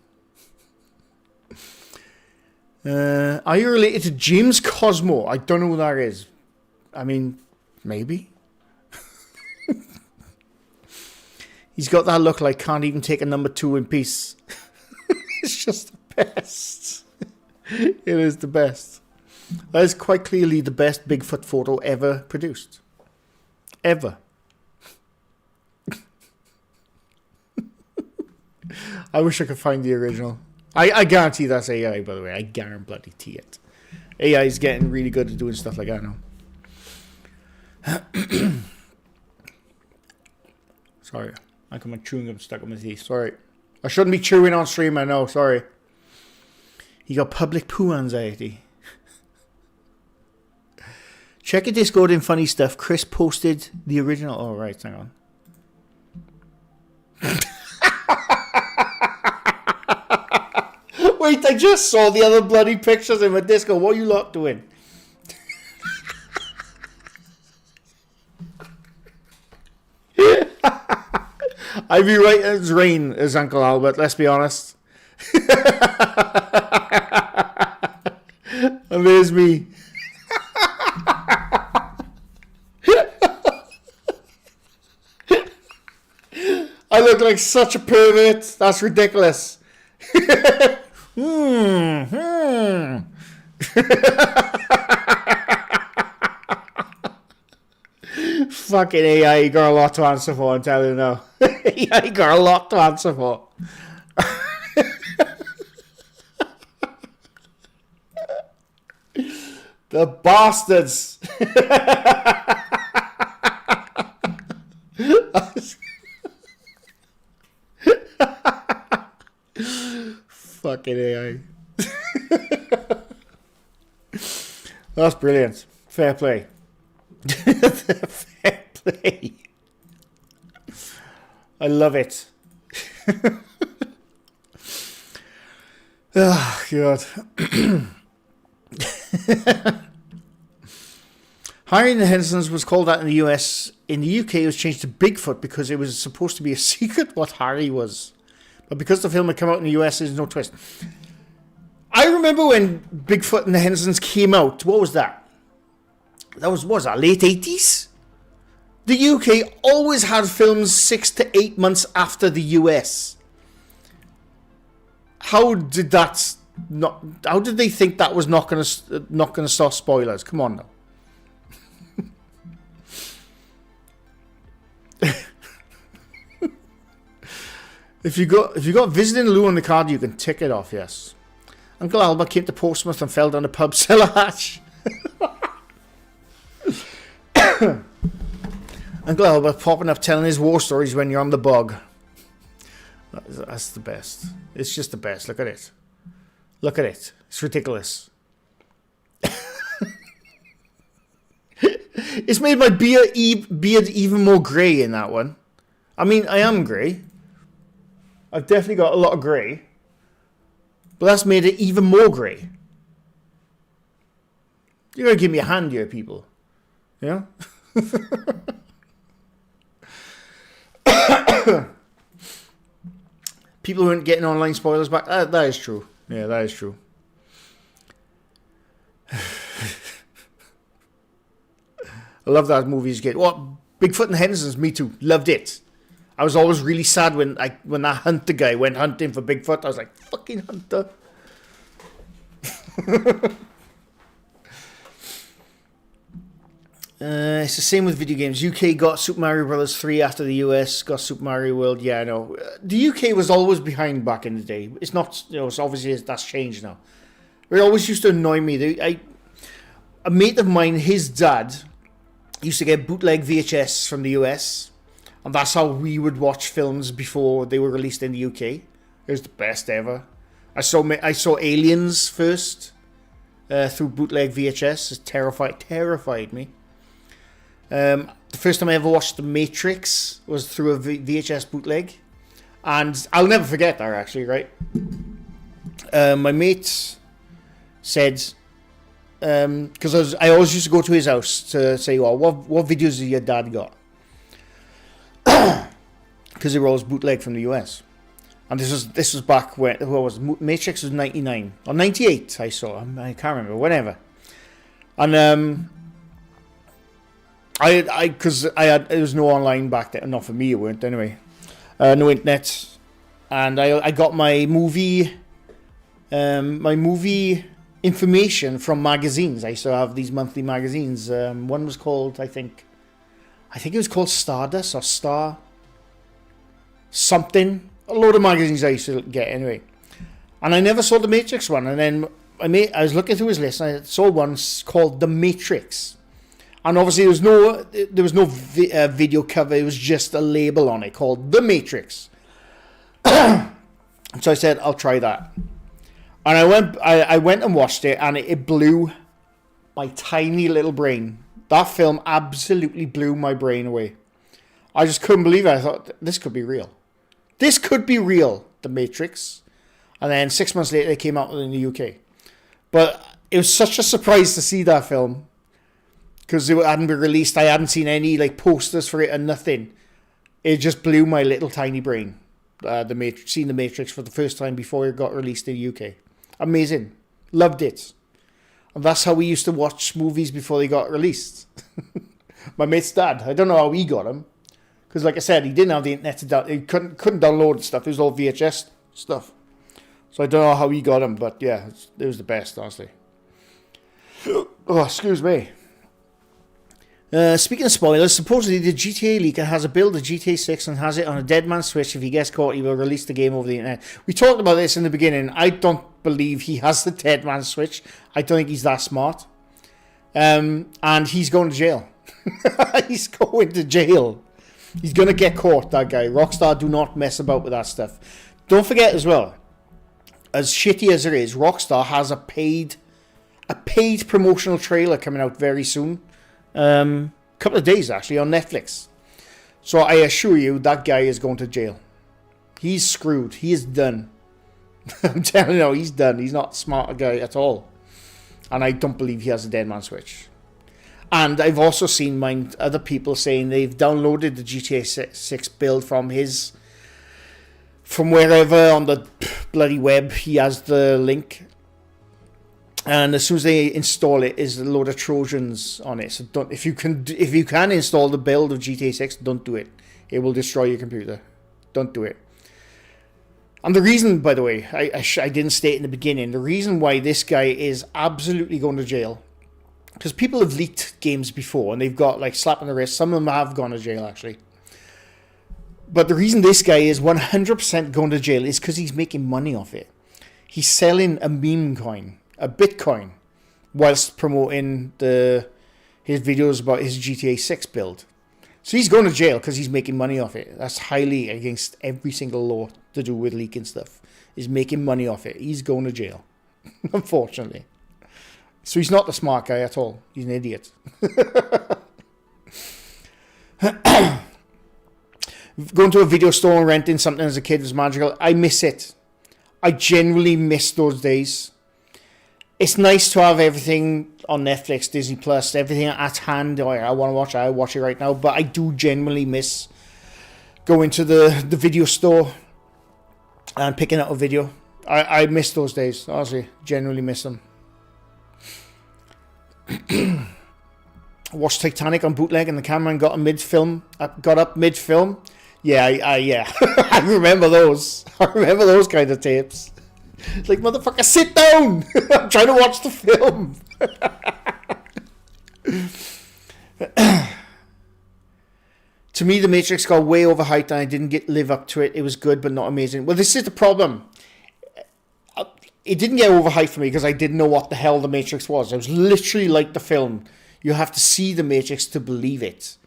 Are you related to James Cosmo? I don't know who that is. I mean, maybe. He's got that look like can't even take a number 2 in peace. It's just the best. It is the best. That is quite clearly the best Bigfoot photo ever produced. Ever. I wish I could find the original. I guarantee that's AI, by the way. I guarantee it. AI is getting really good at doing stuff like that now. Sorry. I got my chewing gum stuck on my teeth. Sorry. I shouldn't be chewing on stream, I know. Sorry. You got public poo anxiety. Check your Discord in funny stuff. Chris posted the original. Oh, right. Hang on. Wait, I just saw the other bloody pictures in my Discord. What are you lot doing? I'd be right as rain as Uncle Albert, let's be honest. And there's me. I look like such a pervert. That's ridiculous. Fucking AI, you got a lot to answer for, I'm telling you now. AI, you got a lot to answer for. The bastards. Fucking AI. That's brilliant. Fair play. Fair play. I love it. Oh, God. Harry and the Hendersons was called that in the US. In the UK, it was changed to Bigfoot because it was supposed to be a secret what Harry was. But because the film had come out in the US, there's no twist. I remember when Bigfoot and the Hendersons came out. What was that? That was, what was that, late 80s? The UK always had films 6 to 8 months after the US. How did that not? How did they think that was not going to start spoilers? Come on now. If you got visiting Lou on the card, you can tick it off. Yes. Uncle Albert came to Portsmouth and fell down a pub cellar hatch. Uncle Albert popping up telling his war stories when you're on the bog. That's the best. It's just the best. Look at it. Look at it. It's ridiculous. It's made my beard even more grey in that one. I mean, I am grey. I've definitely got a lot of grey. But that's made it even more grey. You gotta give me a hand here, people. Yeah? People who aren't getting online spoilers back. That is true. Yeah, that is true. I love that movies get. What? Bigfoot and the Hendersons, me too. Loved it. I was always really sad when that hunter guy went hunting for Bigfoot. I was like, fucking hunter. It's the same with video games. UK got Super Mario Bros. 3 after the US got Super Mario World. Yeah, I know. The UK was always behind back in the day. It's not, it's obviously that's changed now. It always used to annoy me. A mate of mine, his dad, used to get bootleg VHS from the US. And that's how we would watch films before they were released in the UK. It was the best ever. I saw Aliens first through bootleg VHS. It terrified me. The first time I ever watched The Matrix was through a VHS bootleg. And I'll never forget that, actually, right? My mate said, because I always used to go to his house to say, well, what videos has your dad got? Because they were always bootleg from the US. And this was back when, what was it? Matrix was 99 or 98 I saw. I can't remember, whenever. And because there was no online back then, not for me it weren't anyway. No internet. And I got my movie information from magazines. I used to have these monthly magazines. One was called, I think it was called Stardust or Star something. A load of magazines I used to get anyway. And I never saw the Matrix one. And then I was looking through his list and I saw one called The Matrix. And obviously there was no video cover. It was just a label on it called The Matrix. So I said, I'll try that. And I went and watched it, and it blew my tiny little brain. That film absolutely blew my brain away. I just couldn't believe it. I thought, this could be real. This could be real, The Matrix. And then 6 months later, it came out in the UK. But it was such a surprise to see that film. Because it hadn't been released. I hadn't seen any posters for it or nothing. It just blew my little tiny brain. Seeing The Matrix for the first time before it got released in the UK. Amazing. Loved it. And that's how we used to watch movies before they got released. My mate's dad. I don't know how he got them. Because like I said, he didn't have the internet to download. He couldn't download stuff. It was all VHS stuff. So I don't know how he got them. But yeah, it was the best, honestly. Oh, excuse me. Speaking of spoilers, supposedly the GTA leaker has a build of GTA 6 and has it on a dead man's switch. If he gets caught, he will release the game over the internet. We talked about this in the beginning. I don't believe he has the dead man's switch. I don't think he's that smart. And he's going to jail. He's going to jail. He's going to get caught, that guy. Rockstar do not mess about with that stuff. Don't forget as well, as shitty as it is, Rockstar has a paid promotional trailer coming out very soon. Couple of days actually on Netflix. So I assure you that guy is going to jail. He's screwed. He is done. I'm telling you, he's done. He's not a smart guy at all. And I don't believe he has a dead man switch. And I've also seen other people saying they've downloaded the GTA 6 build from wherever on the bloody web. He has the link. And as soon as they install it, is a load of Trojans on it. So if you can install the build of GTA 6, don't do it. It will destroy your computer. Don't do it. And the reason, by the way, I didn't state in the beginning, the reason why this guy is absolutely going to jail, because people have leaked games before and they've got like slap on the wrist. Some of them have gone to jail actually. But the reason this guy is 100% going to jail is because he's making money off it. He's selling a meme coin, a Bitcoin, whilst promoting his videos about his GTA 6 build. So he's going to jail because he's making money off it. That's highly against every single law to do with leaking stuff. He's making money off it. He's going to jail, unfortunately. So he's not the smart guy at all. He's an idiot. Going to a video store and renting something as a kid was magical. I miss it. I genuinely miss those days. It's nice to have everything on Netflix, Disney Plus, everything at hand. Oh, I want to watch it. I watch it right now. But I do genuinely miss going to the video store and picking up a video. I miss those days. Honestly, genuinely miss them. Watched Titanic on bootleg and the cameraman got up mid-film. Yeah, yeah. I remember those. I remember those kind of tapes. It's like, motherfucker, sit down! I'm trying to watch the film. To me, The Matrix got way overhyped and I didn't live up to it. It was good, but not amazing. Well, this is the problem. It didn't get overhyped for me because I didn't know what the hell The Matrix was. It was literally like the film. You have to see The Matrix to believe it.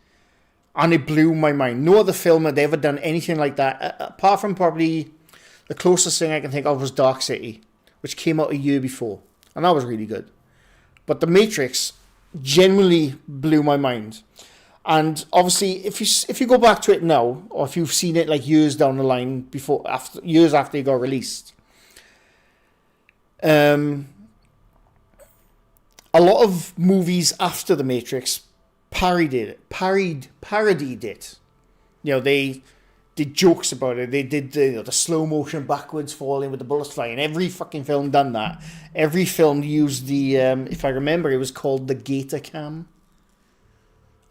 And it blew my mind. No other film had ever done anything like that. Apart from probably the closest thing I can think of was Dark City, which came out a year before. And that was really good. But The Matrix genuinely blew my mind. And obviously, if you go back to it now, or if you've seen it like years down the line, years after it got released, a lot of movies after The Matrix parodied it. You know, they did jokes about it. They did the slow motion backwards falling with the bullets flying. Every fucking film done that. Every film used the, if I remember, it was called the Gator Cam.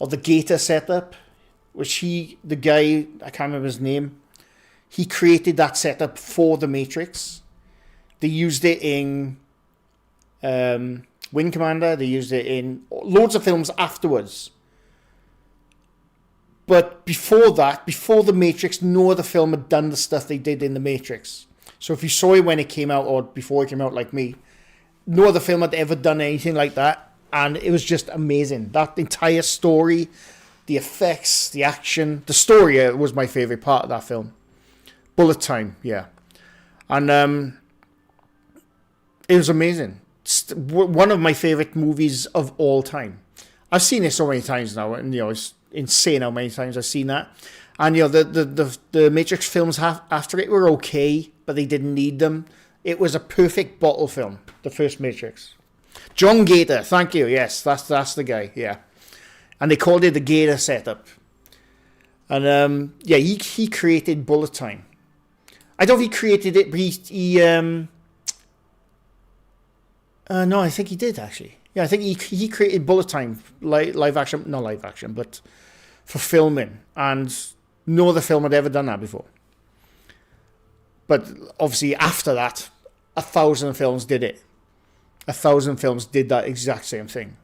Or the Gator setup. Which the guy, I can't remember his name, he created that setup for The Matrix. They used it in Wing Commander. They used it in loads of films afterwards. But before that, before The Matrix, no other film had done the stuff they did in The Matrix. So if you saw it when it came out, or before it came out like me, no other film had ever done anything like that. And it was just amazing. That entire story, the effects, the action, the story was my favourite part of that film. Bullet Time, yeah. And it was amazing. It's one of my favourite movies of all time. I've seen it so many times now, and it's insane how many times I've seen that. And the Matrix films after it were okay, but they didn't need them. It was a perfect bottle film, the first Matrix. John Gator, thank you. Yes, that's the guy. Yeah, and they called it the Gator setup. And he created Bullet Time. I don't know if he created it, but no, I think he did actually. Yeah, I think he created Bullet Time, live action, not live action, but for filming, and no other film had ever done that before. But obviously after that, 1,000 films did it. 1,000 films did that exact same thing.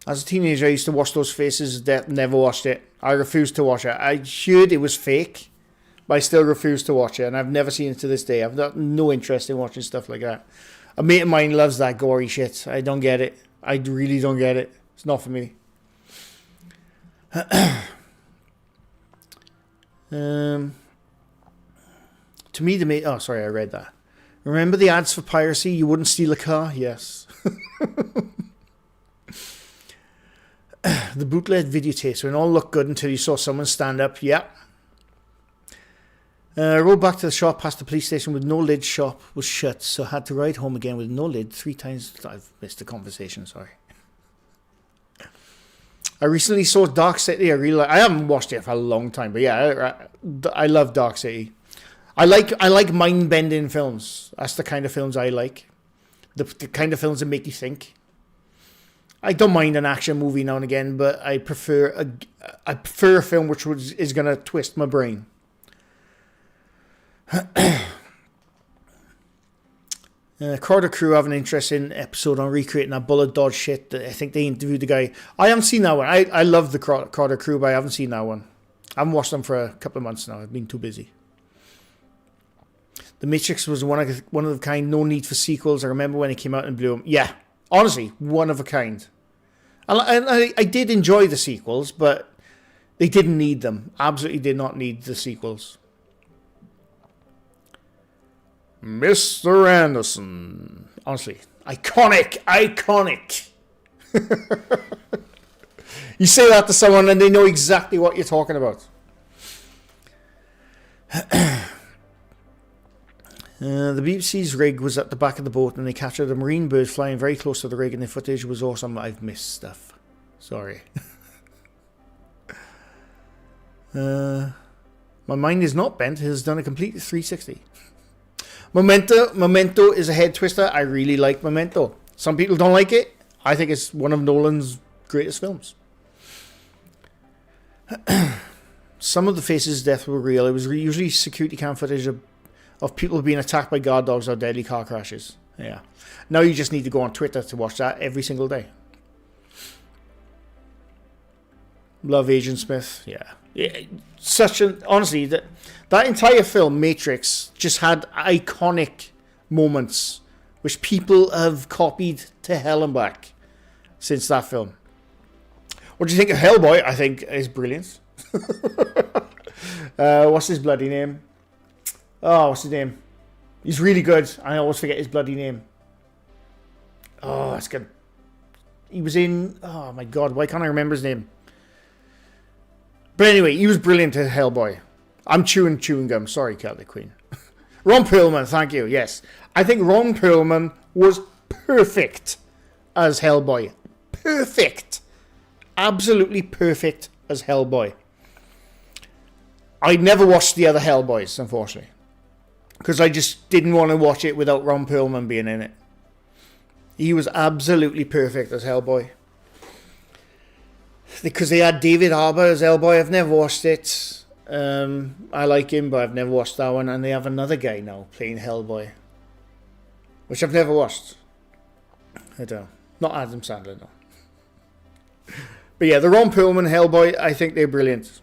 As a teenager, I used to watch those faces that never watched it. I refused to watch it. I heard it was fake, but I still refuse to watch it, and I've never seen it to this day. I've got no interest in watching stuff like that. A mate of mine loves that gory shit. I don't get it. I really don't get it. It's not for me. To me, oh, sorry, I read that. Remember the ads for piracy? You wouldn't steal a car? Yes. The bootleg videotapes when all looked good until you saw someone stand up. Yeah. Rode back to the shop past the police station with no lid. Shop was shut, so had to ride home again with no lid 3 times. I've missed the conversation, sorry. I recently saw Dark City. I haven't watched it for a long time, but yeah, I love Dark City. I like mind-bending films. That's the kind of films I like. The kind of films that make you think. I don't mind an action movie now and again, but I prefer a film which is going to twist my brain. Carter Crew have an interesting episode on recreating that bullet dodge shit. I think they interviewed the guy. I haven't seen that one. I love the Carter Crew, but I haven't seen that one. I haven't watched them for a couple of months now. I've been too busy. The Matrix was one of a kind. No need for sequels. I remember when it came out and blew them. Yeah, honestly, one of a kind. And I did enjoy the sequels, but they didn't need them. Absolutely did not need the sequels. Mr. Anderson. Honestly, iconic. You say that to someone and they know exactly what you're talking about. The BBC's rig was at the back of the boat and they captured a marine bird flying very close to the rig and the footage was awesome. I've missed stuff. Sorry. My mind is not bent. It has done a complete 360. Memento is a head twister. I really like Memento. Some people don't like it. I think it's one of Nolan's greatest films. Some of the faces' death were real. It was usually security cam footage of people being attacked by guard dogs or deadly car crashes. Yeah. Now you just need to go on Twitter to watch that every single day. Love Agent Smith. Yeah. Honestly, that entire film, Matrix, just had iconic moments which people have copied to hell and back since that film. What do you think of Hellboy? I think is brilliant. What's his bloody name? Oh, what's his name? He's really good. I always forget his bloody name. Oh, that's good. He was in... Oh, my God. Why can't I remember his name? But anyway, he was brilliant as Hellboy. I'm chewing gum. Sorry, Celtic Queen. Ron Perlman, thank you. Yes. I think Ron Perlman was perfect as Hellboy. Perfect. Absolutely perfect as Hellboy. I never watched the other Hellboys, unfortunately. Because I just didn't want to watch it without Ron Perlman being in it. He was absolutely perfect as Hellboy. Because they had David Harbour as Hellboy. I've never watched it. I like him, but I've never watched that one. And they have another guy now playing Hellboy. Which I've never watched. I don't know. Not Adam Sandler, no. But yeah, the Ron Perlman Hellboy, I think they're brilliant.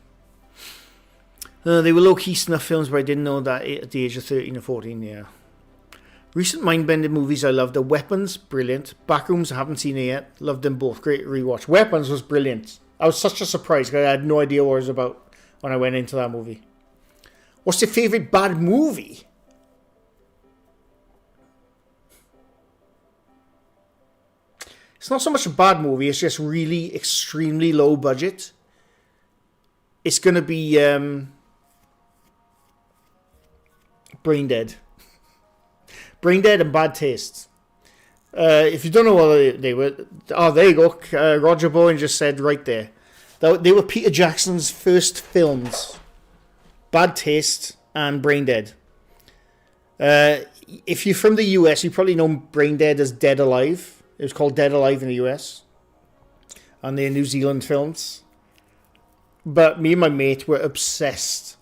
They were low-key snuff films, but I didn't know that at the age of 13 or 14, yeah. Recent mind-bending movies I loved are Weapons, brilliant. Backrooms, I haven't seen it yet. Loved them both, great rewatch. Weapons was brilliant. I was such a surprise because I had no idea what it was about when I went into that movie. What's your favourite bad movie? It's not so much a bad movie, it's just really extremely low budget. It's going to be... Brain Dead. Brain Dead and Bad Taste. If you don't know what they were... Oh, there you go. Roger Bowen just said right there. They were Peter Jackson's first films. Bad Taste and Brain Dead. If you're from the US, you probably know Brain Dead as Dead Alive. It was called Dead Alive in the US. And they're New Zealand films. But me and my mate were obsessed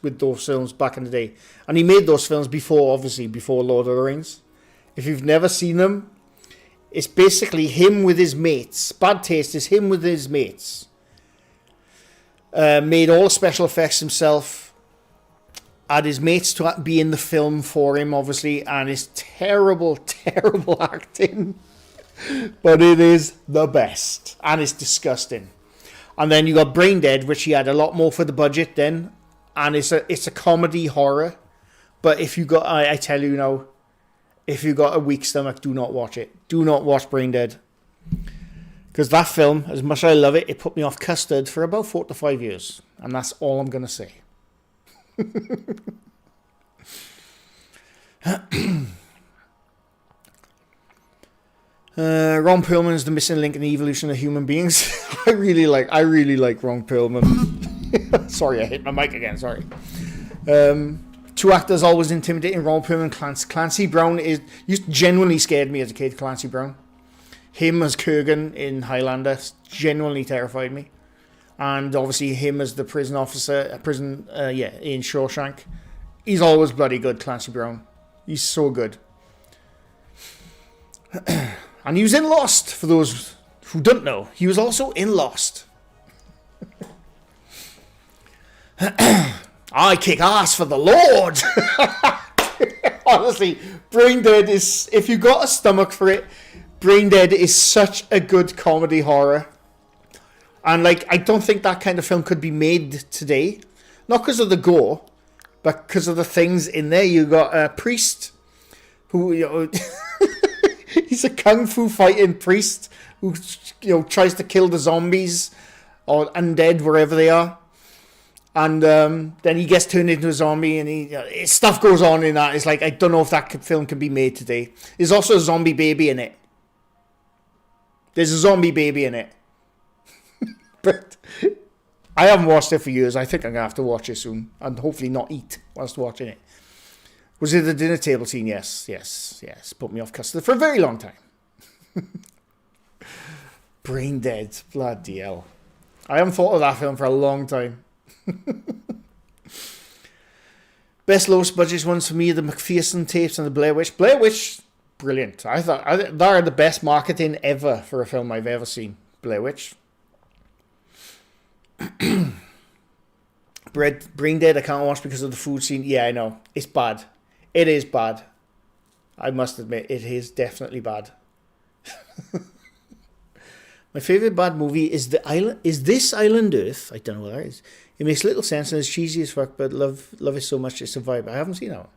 with those films back in the day. And he made those films before Lord of the Rings. If you've never seen them, it's basically him with his mates. Bad Taste is him with his mates. Made all the special effects himself. Had his mates to be in the film for him, obviously. And it's terrible, terrible acting. But it is the best. And it's disgusting. And then you got Brain Dead, which he had a lot more for the budget then. And it's a comedy horror. But if you got, I tell you now, if you got a weak stomach, do not watch it. Do not watch Brain Dead. Because Because that film, as much as I love it, it put me off custard for about 4 to 5 years. And that's all I'm going to say. Ron Perlman is the missing link in the evolution of human beings. I really like Ron Perlman. Sorry, I hit my mic again. Sorry. Two actors always intimidating: Ron Perlman, Clancy Brown genuinely scared me as a kid. Clancy Brown, him as Kurgan in Highlander genuinely terrified me, and obviously him as the prison officer, in Shawshank. He's always bloody good, Clancy Brown. He's so good. And he was in Lost, for those who don't know. He was also in Lost. I kick ass for the Lord. Honestly, Brain Dead is, if you got a stomach for it, Brain Dead is such a good comedy horror. And I don't think that kind of film could be made today. Not because of the gore, but because of the things in there. You got a priest who, he's a kung fu fighting priest who, tries to kill the zombies or undead wherever they are. And then he gets turned into a zombie, and stuff goes on in that. It's I don't know if that film can be made today. There's also a zombie baby in it. There's a zombie baby in it. But I haven't watched it for years. I think I'm going to have to watch it soon, and hopefully not eat whilst watching it. Was it the dinner table scene? Yes. Put me off custard for a very long time. Brain Dead. Bloody hell. I haven't thought of that film for a long time. Best lowest budget ones for me are the McPherson tapes and the Blair Witch. Blair Witch, brilliant. I thought they are the best marketing ever for a film I've ever seen. Blair Witch. Brain Dead I can't watch because of the food scene. Yeah, I know. It's bad. It is bad. I must admit, it is definitely bad. My favourite bad movie is This Island Earth. I don't know what that is. It makes little sense and it's cheesy as fuck, but love it so much it's a vibe. I haven't seen that one.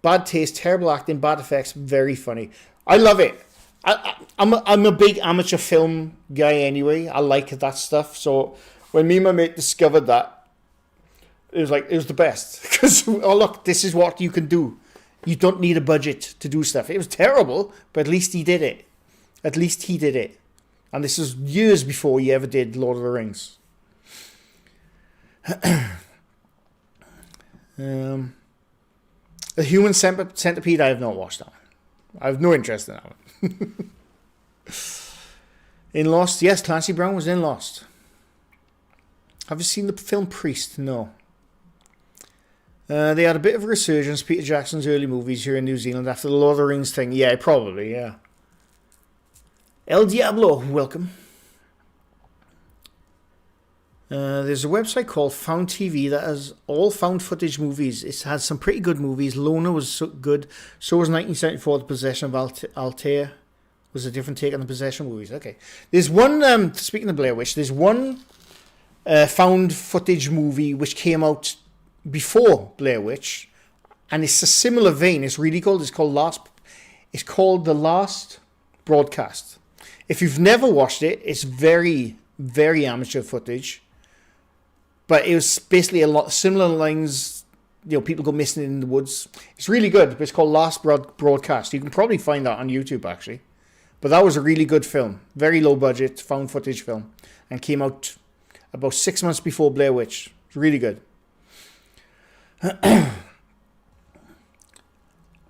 Bad taste, terrible acting, bad effects, very funny. I love it. I'm a big amateur film guy anyway. I like that stuff. So when me and my mate discovered that, it was the best. Because, oh look, this is what you can do. You don't need a budget to do stuff. It was terrible, but at least he did it. And this is years before he ever did Lord of the Rings. A Human Centipede, I have not watched that one. I have no interest in that one. In Lost, yes, Clancy Brown was in Lost. Have you seen the film Priest? No. They had a bit of a resurgence, Peter Jackson's early movies here in New Zealand after the Lord of the Rings thing. Yeah, probably, yeah. El Diablo, welcome. There's a website called Found TV that has all found footage movies. It has some pretty good movies. Lona was so good. So was 1974, The Possession of Altair. Was a different take on the Possession movies. Okay. There's one, speaking of Blair Witch, there's one found footage movie which came out before Blair Witch. And it's a similar vein. It's called The Last Broadcast. If you've never watched it, it's very, very amateur footage. But it was basically a lot similar lines. People go missing in the woods. It's really good. But it's called Last Broadcast. You can probably find that on YouTube, actually. But that was a really good film. Very low budget, found footage film. And came out about 6 months before Blair Witch. It's really good.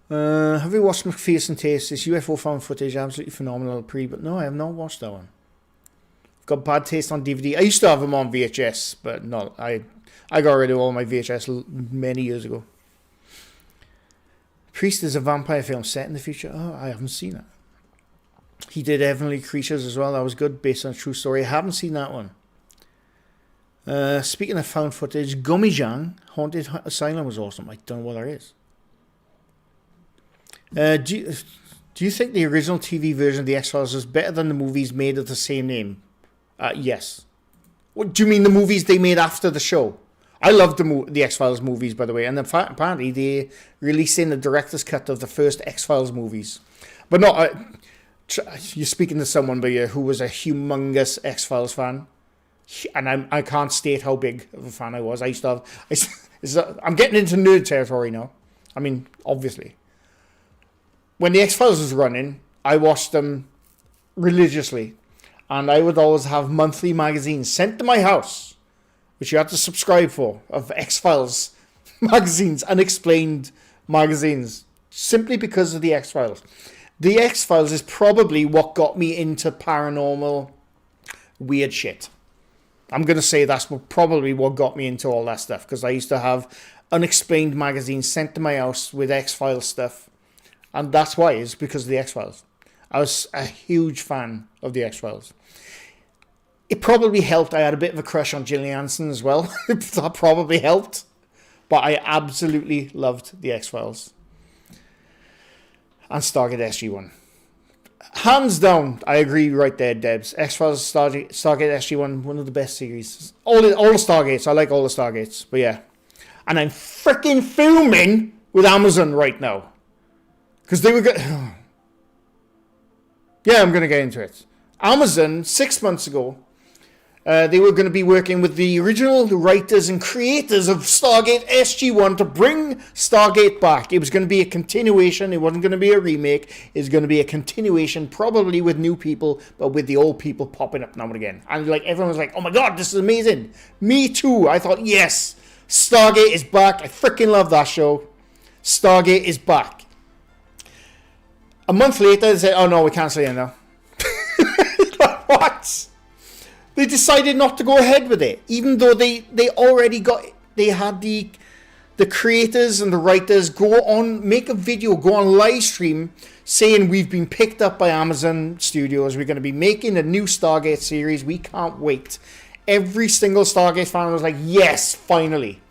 Have you watched McPherson Tapes? This UFO found footage, absolutely phenomenal. But no, I have not watched that one. I've got bad taste on DVD. I used to have them on VHS, but no, I got rid of all my VHS many years ago. Priest is a vampire film set in the future. Oh, I haven't seen it. He did Heavenly Creatures as well. That was good, based on a true story. I haven't seen that one. Speaking of found footage, Gummijang, Haunted Asylum was awesome. I don't know what that is. Do you think the original TV version of The X-Files is better than the movies made of the same name? Yes. What do you mean, the movies they made after the show? I love the X-Files movies, by the way, and apparently they released in the director's cut of the first X-Files movies. But no, you're speaking to someone who was a humongous X-Files fan. And I can't state how big of a fan I was. I used to have... I'm getting into nerd territory now. I mean, obviously. When the X-Files was running, I watched them religiously. And I would always have monthly magazines sent to my house, which you had to subscribe for, of X-Files magazines, unexplained magazines, simply because of the X-Files. The X-Files is probably what got me into paranormal weird shit. I'm going to say that's probably what got me into all that stuff, because I used to have unexplained magazines sent to my house with X-Files stuff. And that's why, it's because of the X-Files. I was a huge fan of the X-Files. It probably helped. I had a bit of a crush on Gillian Anderson as well. That probably helped. But I absolutely loved the X-Files. And Stargate SG-1. Hands down, I agree right there, Debs. X-Files, Stargate SG-1, one of the best series. All the Stargates. I like all the Stargates. But yeah. And I'm freaking filming with Amazon right now. Because they were good. Yeah, I'm going to get into it. Amazon, 6 months ago, they were going to be working with the original writers and creators of Stargate SG-1 to bring Stargate back. It was going to be a continuation. It wasn't going to be a remake. It was going to be a continuation, probably with new people, but with the old people popping up now and again. And like everyone was like, oh my God, this is amazing. Me too. I thought, yes, Stargate is back. I freaking love that show. Stargate is back. A month later, they said, oh no, we can't say it now. What? They decided not to go ahead with it, even though they had the creators and the writers go on, make a video, go on live stream saying we've been picked up by Amazon Studios. We're going to be making a new Stargate series. We can't wait. Every single Stargate fan was like, yes, finally.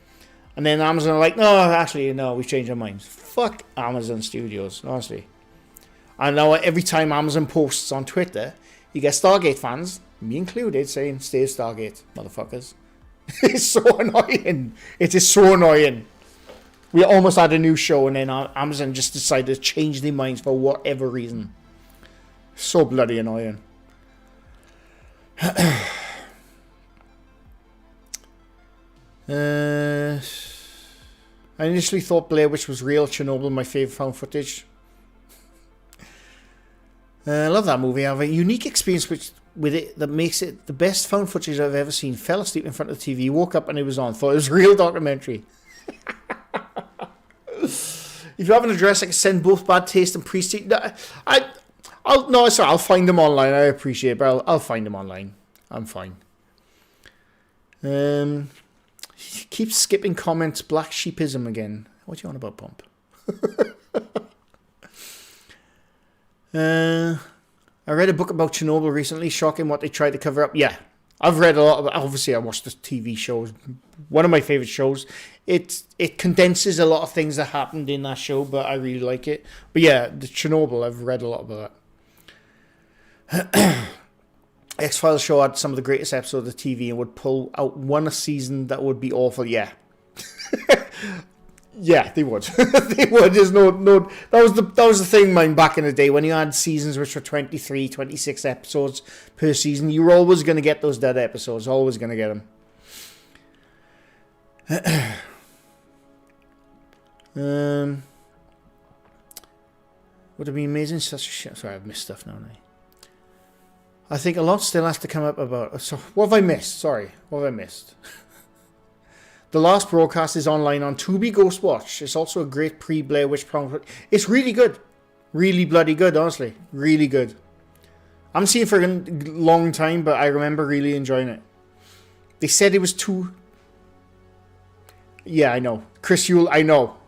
And then Amazon are like, no, we've changed our minds. Fuck Amazon Studios, honestly. And now every time Amazon posts on Twitter, you get Stargate fans, me included, saying, stay Stargate, motherfuckers. It's so annoying. It is so annoying. We almost had a new show and then Amazon just decided to change their minds for whatever reason. So bloody annoying. I initially thought Blair Witch was real. Chernobyl, my favourite found footage. I love that movie. I have a unique experience with it that makes it the best found footage I've ever seen. Fell asleep in front of the TV, woke up and it was on. Thought it was a real documentary. If you have an address, I can send both Bad Taste and Prestige. I'll find them online. I appreciate it, but I'll find them online. I'm fine. Keep skipping comments. Black sheepism again. What do you want about, Pump? I read a book about Chernobyl recently. Shocking what they tried to cover up. Yeah, I've read a lot of it. Obviously, I watched the TV shows. One of my favorite shows. It condenses a lot of things that happened in that show, but I really like it. But yeah, the Chernobyl, I've read a lot about that. X-Files show had some of the greatest episodes of TV and would pull out one a season that would be awful. Yeah. Yeah, they would. They would. There's no. That was the thing, man, back in the day when you had seasons which were 23, 26 episodes per season. You were always going to get those dead episodes. Always going to get them. Would have been amazing. Such a shit. Sorry, I've missed stuff now. I think a lot still has to come up about. So what have I missed? Sorry, what have I missed? The last broadcast is online on Tubi Ghost Watch. It's also a great pre-Blair Witch program. It's really good. Really bloody good, honestly. Really good. I haven't seen it for a long time, but I remember really enjoying it. They said it was too... Yeah, I know. Chris Yule, I know.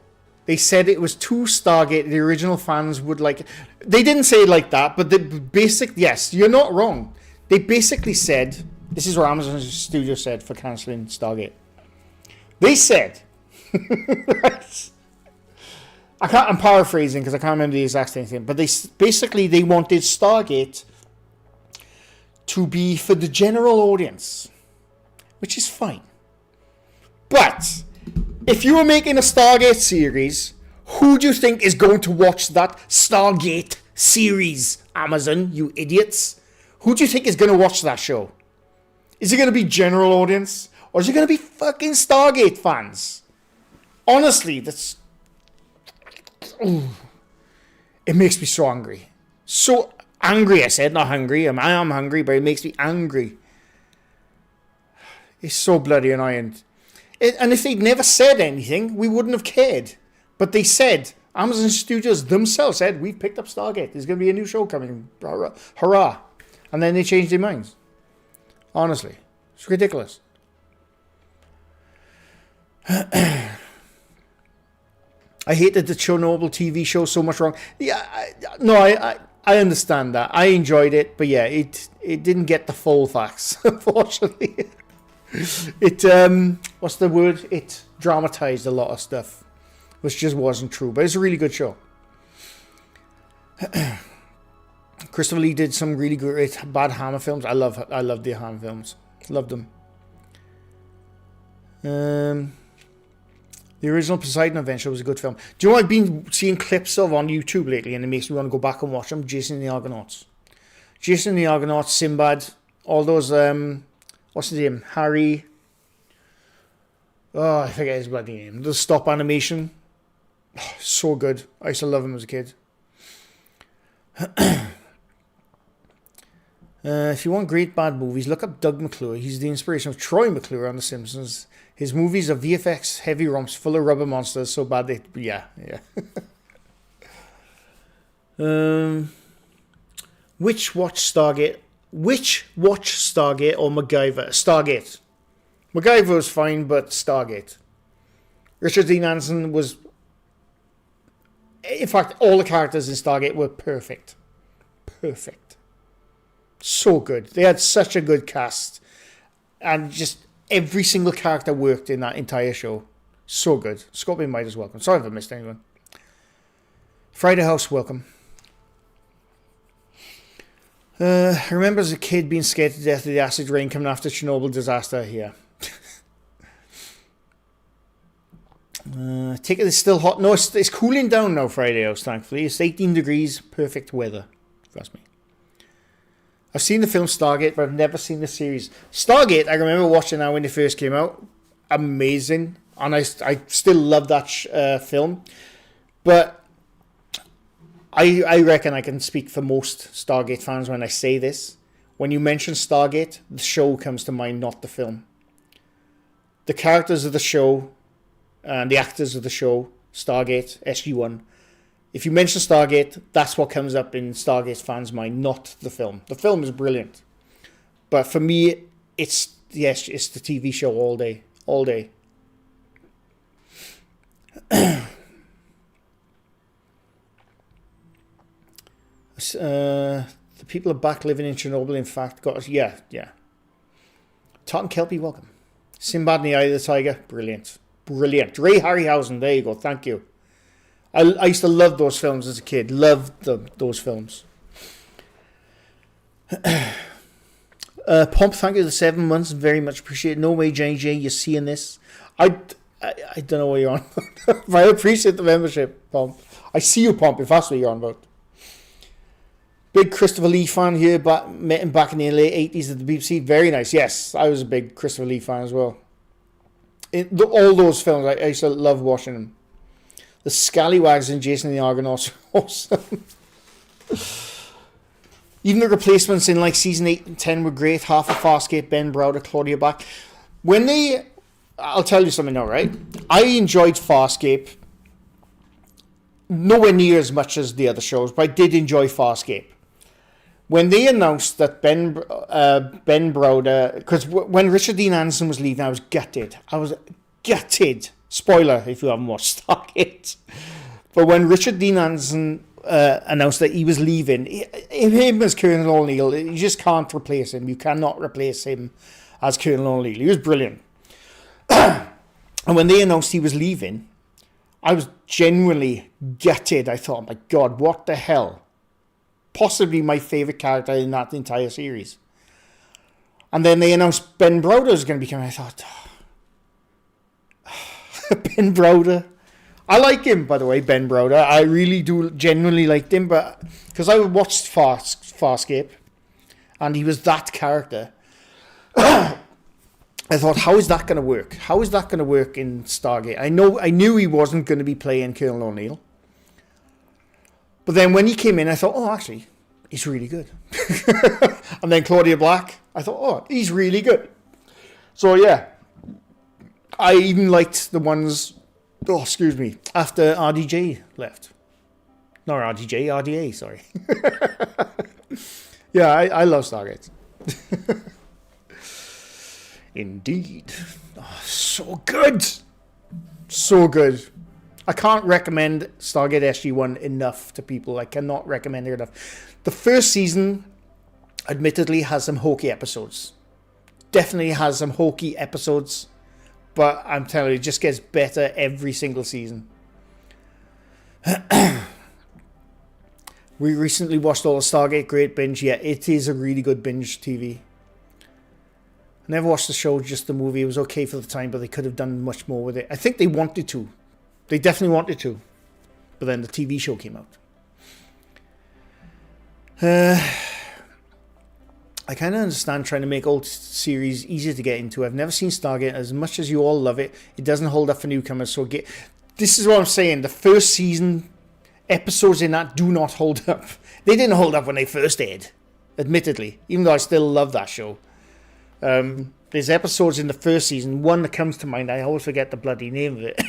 They said it was too Stargate. The original fans would like it. They didn't say it like that, but the basic... Yes, you're not wrong. They basically said... This is what Amazon Studio said for cancelling Stargate. They said, I'm paraphrasing because I can't remember the exact same thing, but they wanted Stargate to be for the general audience, which is fine. But if you were making a Stargate series, who do you think is going to watch that Stargate series, Amazon, you idiots. Who do you think is going to watch that show? Is it going to be general audience? Or is it going to be fucking Stargate fans? Honestly, that's... Ooh, it makes me so angry. So angry, I said, not hungry. I am hungry, but it makes me angry. It's so bloody annoying. And if they'd never said anything, we wouldn't have cared. But they said, Amazon Studios themselves said, we've picked up Stargate. There's going to be a new show coming. Hurrah. And then they changed their minds. Honestly. It's ridiculous. I hated the Chernobyl TV show so much wrong. Yeah, I understand that. I enjoyed it, but yeah, it didn't get the full facts, unfortunately. It, what's the word? It dramatized a lot of stuff, which just wasn't true, but it's a really good show. Christopher Lee did some really great bad Hammer films. I love the Hammer films. Loved them. The original Poseidon Adventure was a good film. Do you know what I've been seeing clips of on YouTube lately, and it makes me want to go back and watch them? Jason and the Argonauts. Jason and the Argonauts, Sinbad, all those, what's his name? Harry. Oh, I forget his bloody name. The stop animation. Oh, so good. I used to love him as a kid. If you want great bad movies, look up Doug McClure. He's the inspiration of Troy McClure on The Simpsons. His movies are VFX heavy romps full of rubber monsters so bad they... Yeah. Which watch Stargate or MacGyver? Stargate. MacGyver was fine, but Stargate. Richard Dean Anderson was... In fact, all the characters in Stargate were perfect. Perfect. So good. They had such a good cast. And just every single character worked in that entire show. So good. Scorpion Midas, welcome. Sorry if I missed anyone. Friday House, welcome. I remember as a kid being scared to death of the acid rain coming after Chernobyl disaster here. Ticket is still hot. No, it's cooling down now, Friday House, thankfully. It's 18 degrees, perfect weather. Trust me. I've seen the film Stargate, but I've never seen the series. Stargate, I remember watching that when it first came out. Amazing. And I still love that film. But I reckon I can speak for most Stargate fans when I say this. When you mention Stargate, the show comes to mind, not the film. The characters of the show and the actors of the show, Stargate, SG-1, if you mention Stargate, that's what comes up in Stargate fans' mind, not the film. The film is brilliant. But for me, it's the TV show all day. All day. The people are back living in Chernobyl, in fact. Yeah. Totten Kelpie, welcome. Sinbad in the Eye of the Tiger, brilliant. Ray Harryhausen, there you go, thank you. I used to love those films as a kid. Loved those films. Pomp, thank you for the 7 months. Very much appreciated. No way, Jenny J, you're seeing this. I don't know what you're on about. But I appreciate the membership, Pomp. I see you, Pomp, if that's what you're on about. Big Christopher Lee fan here. Met him back in the late 80s at the BBC. Very nice. Yes, I was a big Christopher Lee fan as well. All those films, I used to love watching them. The Scallywags in Jason and the Argonauts are awesome. Even the replacements in like season 8 and 10 were great. Half of Farscape, Ben Browder, Claudia Bach. I'll tell you something now, right? I enjoyed Farscape nowhere near as much as the other shows, but I did enjoy Farscape. When they announced that Ben Browder, because when Richard Dean Anderson was leaving, I was gutted. Spoiler if you haven't watched Stargate. But when Richard Dean Anderson announced that he was leaving, him as Colonel O'Neill, you just can't replace him. You cannot replace him as Colonel O'Neill. He was brilliant. And when they announced he was leaving, I was genuinely gutted. I thought, oh my God, what the hell? Possibly my favourite character in that entire series. And then they announced Ben Browder was going to be coming. I thought... Ben Browder. I like him, by the way, Ben Browder. I really do genuinely like him, but because I watched Farscape, and he was that character. I thought, how is that going to work? How is that going to work in Stargate? I knew he wasn't going to be playing Colonel O'Neill. But then when he came in, I thought, oh, actually, he's really good. And then Claudia Black, I thought, oh, he's really good. So, yeah. I even liked the ones, after RDJ left. Not RDJ, RDA, sorry. Yeah, I love Stargate. Indeed. Oh, so good. So good. I can't recommend Stargate SG-1 enough to people. I cannot recommend it enough. The first season, admittedly, has some hokey episodes. Definitely has some hokey episodes. But I'm telling you, it just gets better every single season. We recently watched all the Stargate Great Binge. Yeah, it is a really good binge TV. I never watched the show, just the movie. It was okay for the time, but they could have done much more with it. I think they wanted to. They definitely wanted to. But then the TV show came out. I kind of understand trying to make old series easier to get into. I've never seen Stargate. As much as you all love it, it doesn't hold up for newcomers. So this is what I'm saying. The first season episodes in that do not hold up. They didn't hold up when they first aired, admittedly. Even though I still love that show. There's episodes in the first season. One that comes to mind, I always forget the bloody name of it.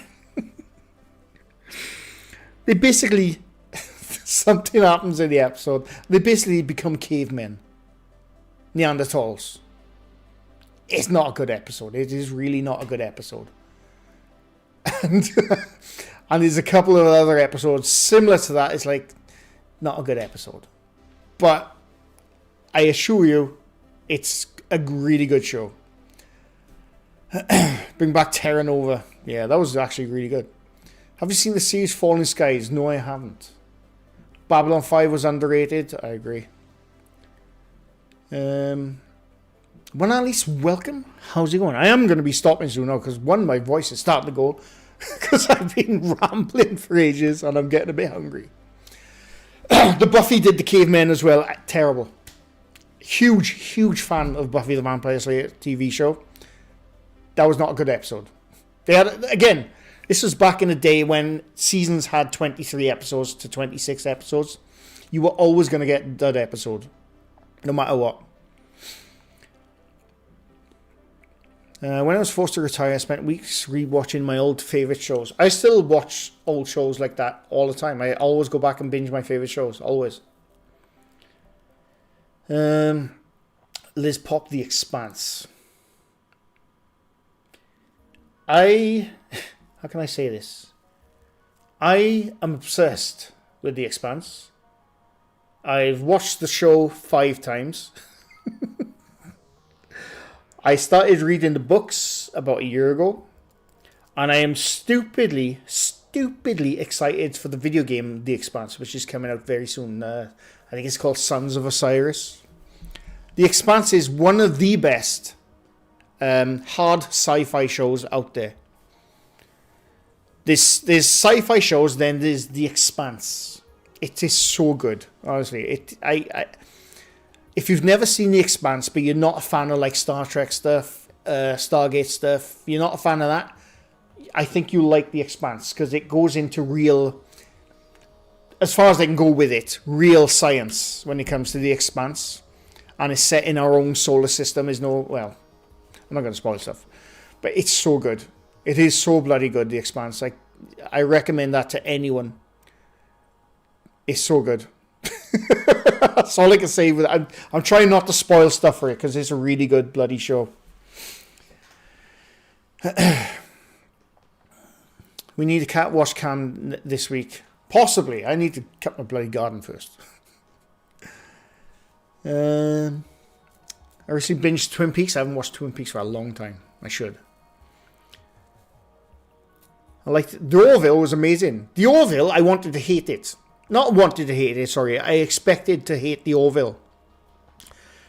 They basically, something happens in the episode. They basically become cavemen. Neanderthals. It's not a good episode. It is really not a good episode. And there's a couple of other episodes similar to that. It's like, not a good episode. But I assure you, it's a really good show. Bring back Terra Nova. Yeah, that was actually really good. Have you seen the series Falling Skies? No, I haven't. Babylon 5 was underrated. I agree. Well, at least welcome. How's it going? I am going to be stopping soon now because my voice is starting to go because I've been rambling for ages and I'm getting a bit hungry. The Buffy did the cavemen as well. Terrible. Huge fan of Buffy the Vampire Slayer TV show. That was not a good episode. They had, again, this was back in the day when seasons had 23 episodes to 26 episodes. You were always going to get that episode, no matter what. When I was forced to retire, I spent weeks rewatching my old favourite shows. I still watch old shows like that all the time. I always go back and binge my favourite shows, always. Liz Pop, The Expanse. How can I say this? I am obsessed with The Expanse. I've watched the show 5 times. I started reading the books about a year ago. And I am stupidly excited for the video game The Expanse, which is coming out very soon. I think it's called Sons of Osiris. The Expanse is one of the best hard sci-fi shows out there. There's sci-fi shows, then there's The Expanse. It is so good, honestly. If you've never seen The Expanse, but you're not a fan of like Star Trek stuff, Stargate stuff, you're not a fan of that, I think you'll like The Expanse because it goes into real, as far as they can go with it, real science when it comes to The Expanse. And it's set in our own solar system. I'm not going to spoil stuff. But it's so good. It is so bloody good, The Expanse. I recommend that to anyone. It's so good. That's all I can say with it. I'm trying not to spoil stuff for it because it's a really good bloody show. We need a cat wash cam this week. Possibly. I need to cut my bloody garden first. I recently binged Twin Peaks. I haven't watched Twin Peaks for a long time. I should. I liked The Orville was amazing. The Orville, I wanted to hate it. Not wanted to hate it, sorry. I expected to hate The Orville.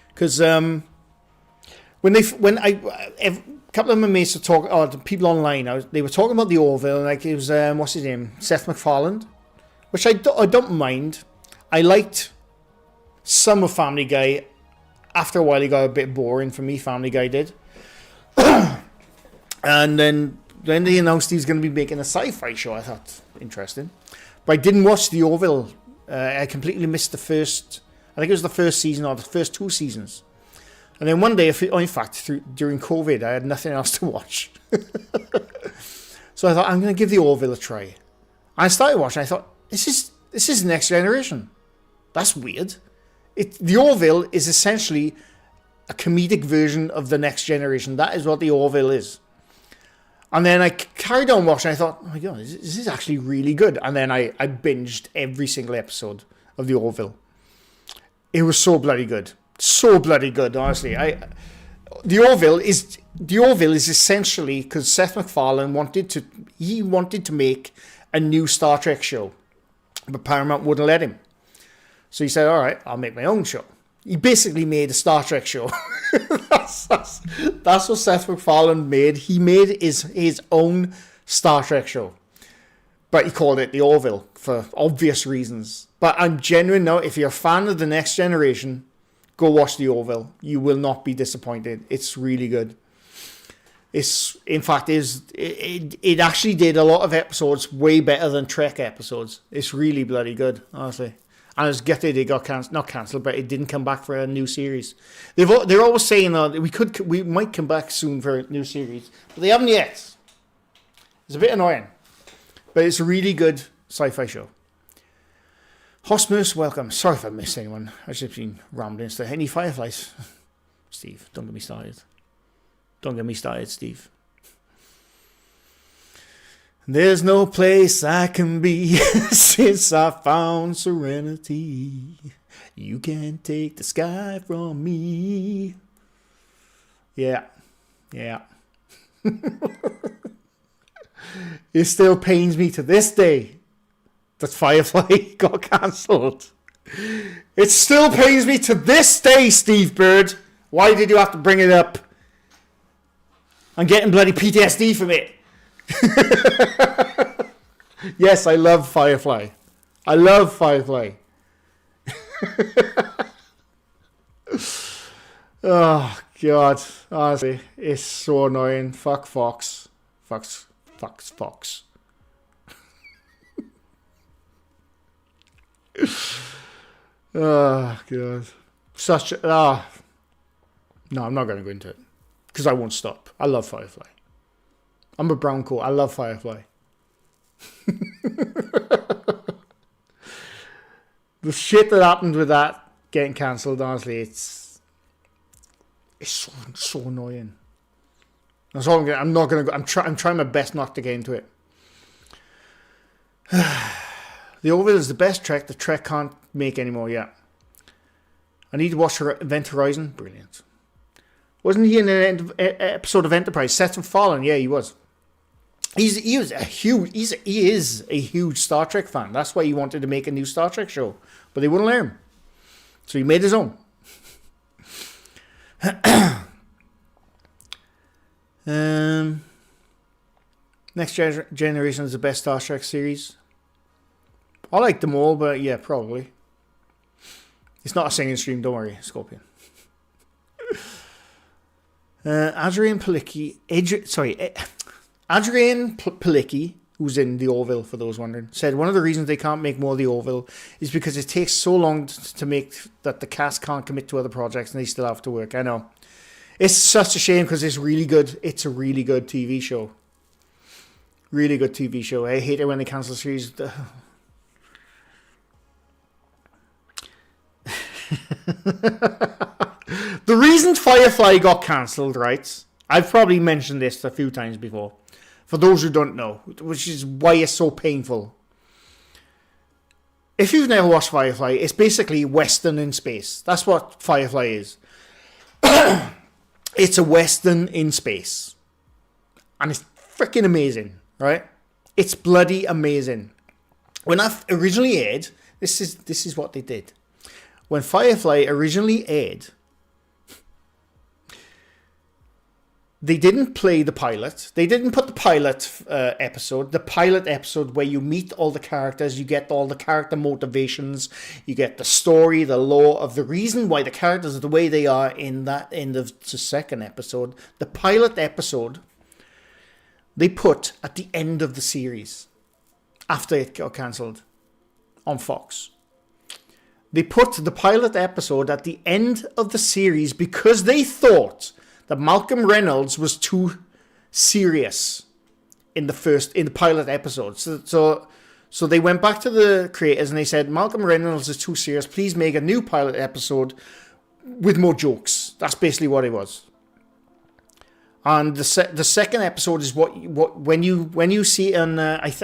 Because couple of my mates were talking, or the people online, they were talking about the Orville, and like it was, what's his name? Seth MacFarlane, which I don't mind. I liked some of Family Guy. After a while, it got a bit boring for me, Family Guy did. And then they announced he was going to be making a sci-fi show. I thought, interesting. But I didn't watch the Orville. I completely missed the first, I think it was the first season or the first 2 seasons. And then one day, in fact, during COVID, I had nothing else to watch. So I thought, I'm going to give the Orville a try. I started watching. I thought, this is Next Generation. That's weird. The Orville is essentially a comedic version of the Next Generation. That is what the Orville is. And then I carried on watching. I thought, oh my God, this is actually really good. And then I binged every single episode of the Orville. It was so bloody good. So bloody good, honestly. The Orville is essentially because Seth MacFarlane wanted to make a new Star Trek show, but Paramount wouldn't let him. So he said, "All right, I'll make my own show." He basically made a Star Trek show. that's what Seth MacFarlane made. He made his own Star Trek show, but he called it the Orville for obvious reasons. But I'm genuine now. If you're a fan of the Next Generation, go watch the Orville. You will not be disappointed. It's really good. It actually did a lot of episodes way better than Trek episodes. It's really bloody good, honestly. And I was gutted it got not cancelled, but it didn't come back for a new series. They're always saying we might come back soon for a new series, but they haven't yet. It's a bit annoying, but it's a really good sci-fi show. Hosmus, welcome. Sorry if I missed anyone. I've just been rambling stuff. Any Fireflies? Steve, don't get me started. Don't get me started, Steve. There's no place I can be since I found serenity. You can't take the sky from me. Yeah. It still pains me to this day that Firefly got cancelled. It still pains me to this day, Steve Bird. Why did you have to bring it up? I'm getting bloody PTSD from it. Yes, I love Firefly. I love Firefly. Oh, God. Honestly, it's so annoying. Fuck Fox. Fox. Oh, God. No, I'm not going to go into it. Because I won't stop. I love Firefly. I'm a brown coat. I love Firefly. The shit that happened with that getting cancelled, honestly, it's so annoying. That's all I'm not going to go. I'm trying my best not to get into it. The Orville is the best Trek the Trek can't make anymore yet. I need to watch Event Horizon. Brilliant. Wasn't he in an episode of Enterprise? Seth MacFarlane, yeah, he was. He is a huge Star Trek fan. That's why he wanted to make a new Star Trek show, but they wouldn't let him. So he made his own. Next Generation is the best Star Trek series. I like them all, but yeah, probably. It's not a singing stream, don't worry, Scorpion. Adrian Palicki, who's in the Orville, for those wondering, said one of the reasons they can't make more of the Orville is because it takes so long to make that the cast can't commit to other projects and they still have to work. I know. It's such a shame because it's really good. It's a really good TV show. Really good TV show. I hate it when they cancel series. The reason Firefly got cancelled, right? I've probably mentioned this a few times before. For those who don't know, which is why it's so painful. If you've never watched Firefly, it's basically Western in space. That's what Firefly is. It's a Western in space. And it's freaking amazing, right? It's bloody amazing. When I originally aired, this is what they did. When Firefly originally aired, they didn't play the pilot. They didn't put the pilot episode. The pilot episode where you meet all the characters, you get all the character motivations, you get the story, the lore of the reason why the characters are the way they are in that end of the second episode. The pilot episode, they put at the end of the series, after it got cancelled on Fox. They put the pilot episode at the end of the series because they thought that Malcolm Reynolds was too serious in the pilot episode. So they went back to the creators and they said, Malcolm Reynolds is too serious. Please make a new pilot episode with more jokes. That's basically what it was. And the second episode is what when you see it on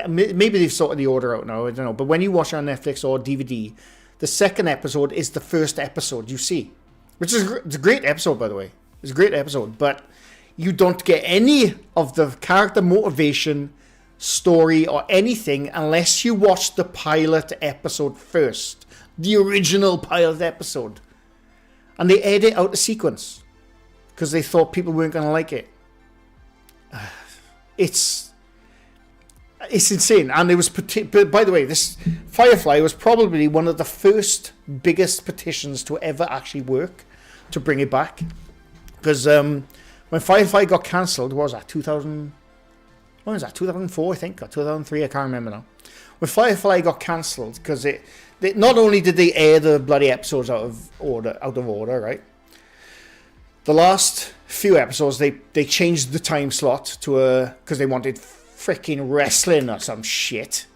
maybe they've sorted the order out now, I don't know, but when you watch it on Netflix or DVD, the second episode is the first episode you see, which is it's a great episode, by the way. It's a great episode, but you don't get any of the character motivation, story, or anything unless you watch the pilot episode first, the original pilot episode, and they edit out the sequence because they thought people weren't going to like it. It's insane. And it was, by the way, this Firefly was probably one of the first biggest petitions to ever actually work to bring it back. Because when Firefly got cancelled, what was that, 2000? When was that, 2004, I think, or 2003, I can't remember now. When Firefly got cancelled, because they not only did they air the bloody episodes out of order, right? The last few episodes, they changed the time slot to because they wanted freaking wrestling or some shit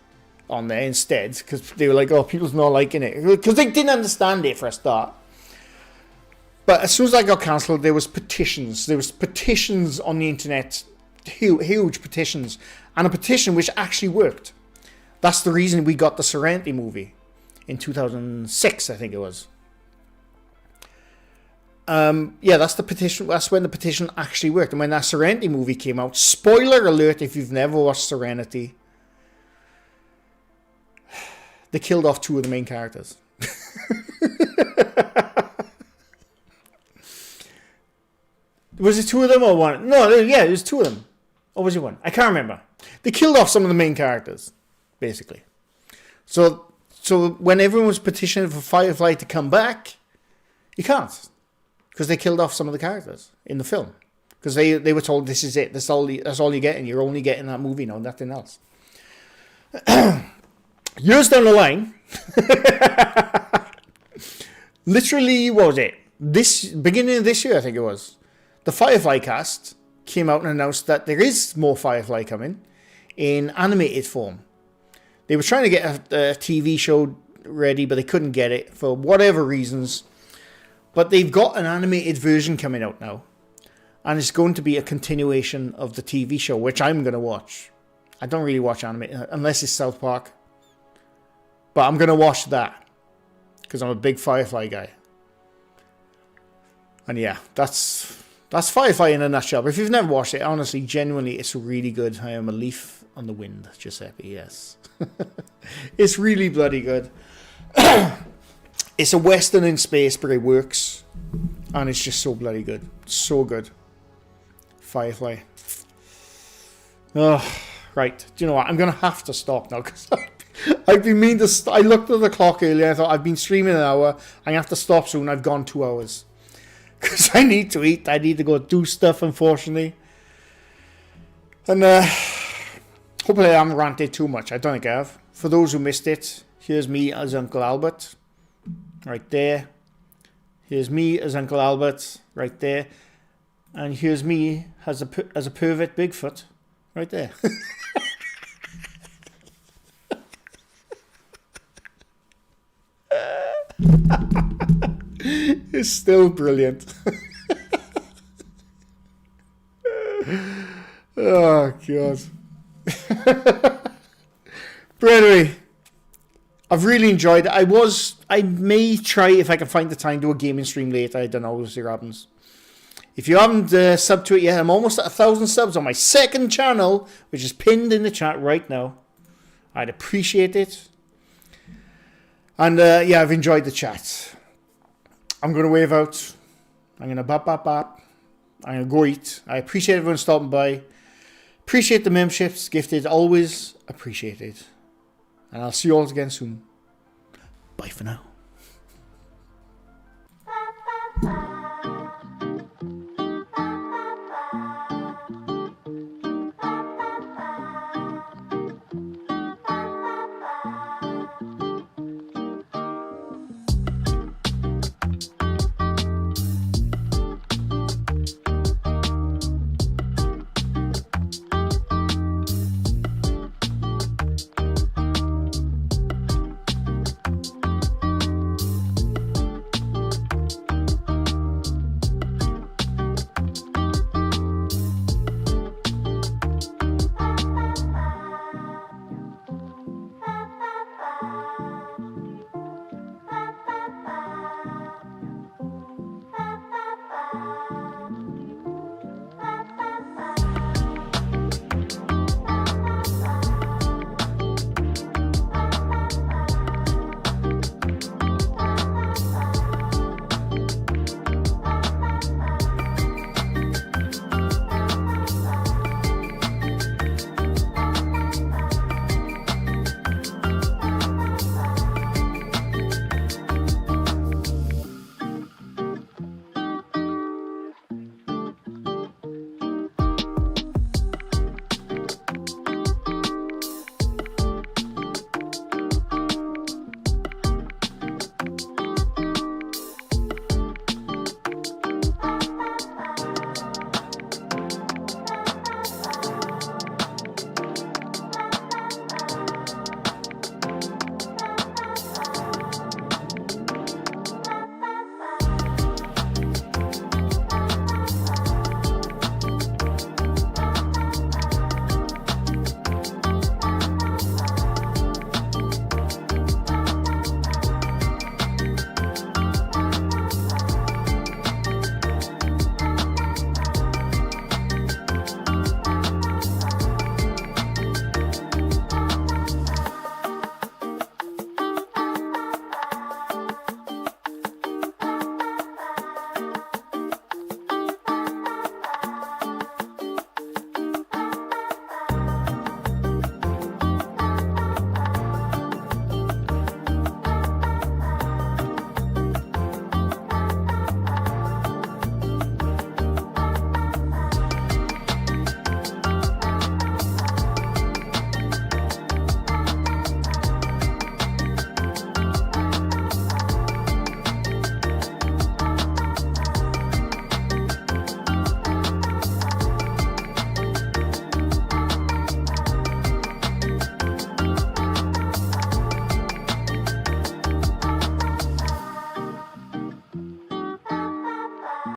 on there instead, because they were like, oh, people's not liking it, because they didn't understand it for a start. But as soon as I got cancelled, there was petitions. There was petitions on the internet, huge petitions, and a petition which actually worked. That's the reason we got the Serenity movie in 2006, I think it was. That's the petition. That's when the petition actually worked. And when that Serenity movie came out, spoiler alert if you've never watched Serenity, they killed off two of the main characters. Was it two of them or one? No, yeah, it was two of them. Or was it one? I can't remember. They killed off some of the main characters, basically. So when everyone was petitioning for Firefly to come back, you can't. Because they killed off some of the characters in the film. Because they were told, this is it. That's all you're getting. You're only getting that movie now, nothing else. Years down the line, literally, what was it? Beginning of this year, I think it was. The Firefly cast came out and announced that there is more Firefly coming in animated form. They were trying to get a TV show ready, but they couldn't get it for whatever reasons. But they've got an animated version coming out now. And it's going to be a continuation of the TV show, which I'm going to watch. I don't really watch anime, unless it's South Park. But I'm going to watch that. Because I'm a big Firefly guy. And yeah, that's Firefly in a nutshell. But if you've never watched it, honestly, genuinely, it's really good. I am a leaf on the wind, Giuseppe, yes. It's really bloody good. It's a Western in space, but it works. And it's just so bloody good. So good. Firefly. Oh, right. Do you know what? I'm going to have to stop now. Because I've been meaning to... I looked at the clock earlier. I thought, I've been streaming an hour. I'm going to have to stop soon. I've gone 2 hours. Because I need to eat. I need to go do stuff, unfortunately. And hopefully I haven't ranted too much. I don't think I have. For those who missed it, here's me as Uncle Albert. Right there. Here's me as Uncle Albert. Right there. And here's me as a pervert Bigfoot. Right there. It's still brilliant. Oh, God. But anyway, I've really enjoyed it. I may try, if I can find the time, do a gaming stream later. I don't know. We'll see what happens. If you haven't subbed to it yet, I'm almost at 1,000 subs on my second channel, which is pinned in the chat right now. I'd appreciate it. And yeah, I've enjoyed the chat. I'm going to wave out. I'm going to bop, bop, bop. I'm going to go eat. I appreciate everyone stopping by. Appreciate the memberships gifted. Always appreciated. And I'll see you all again soon. Bye for now.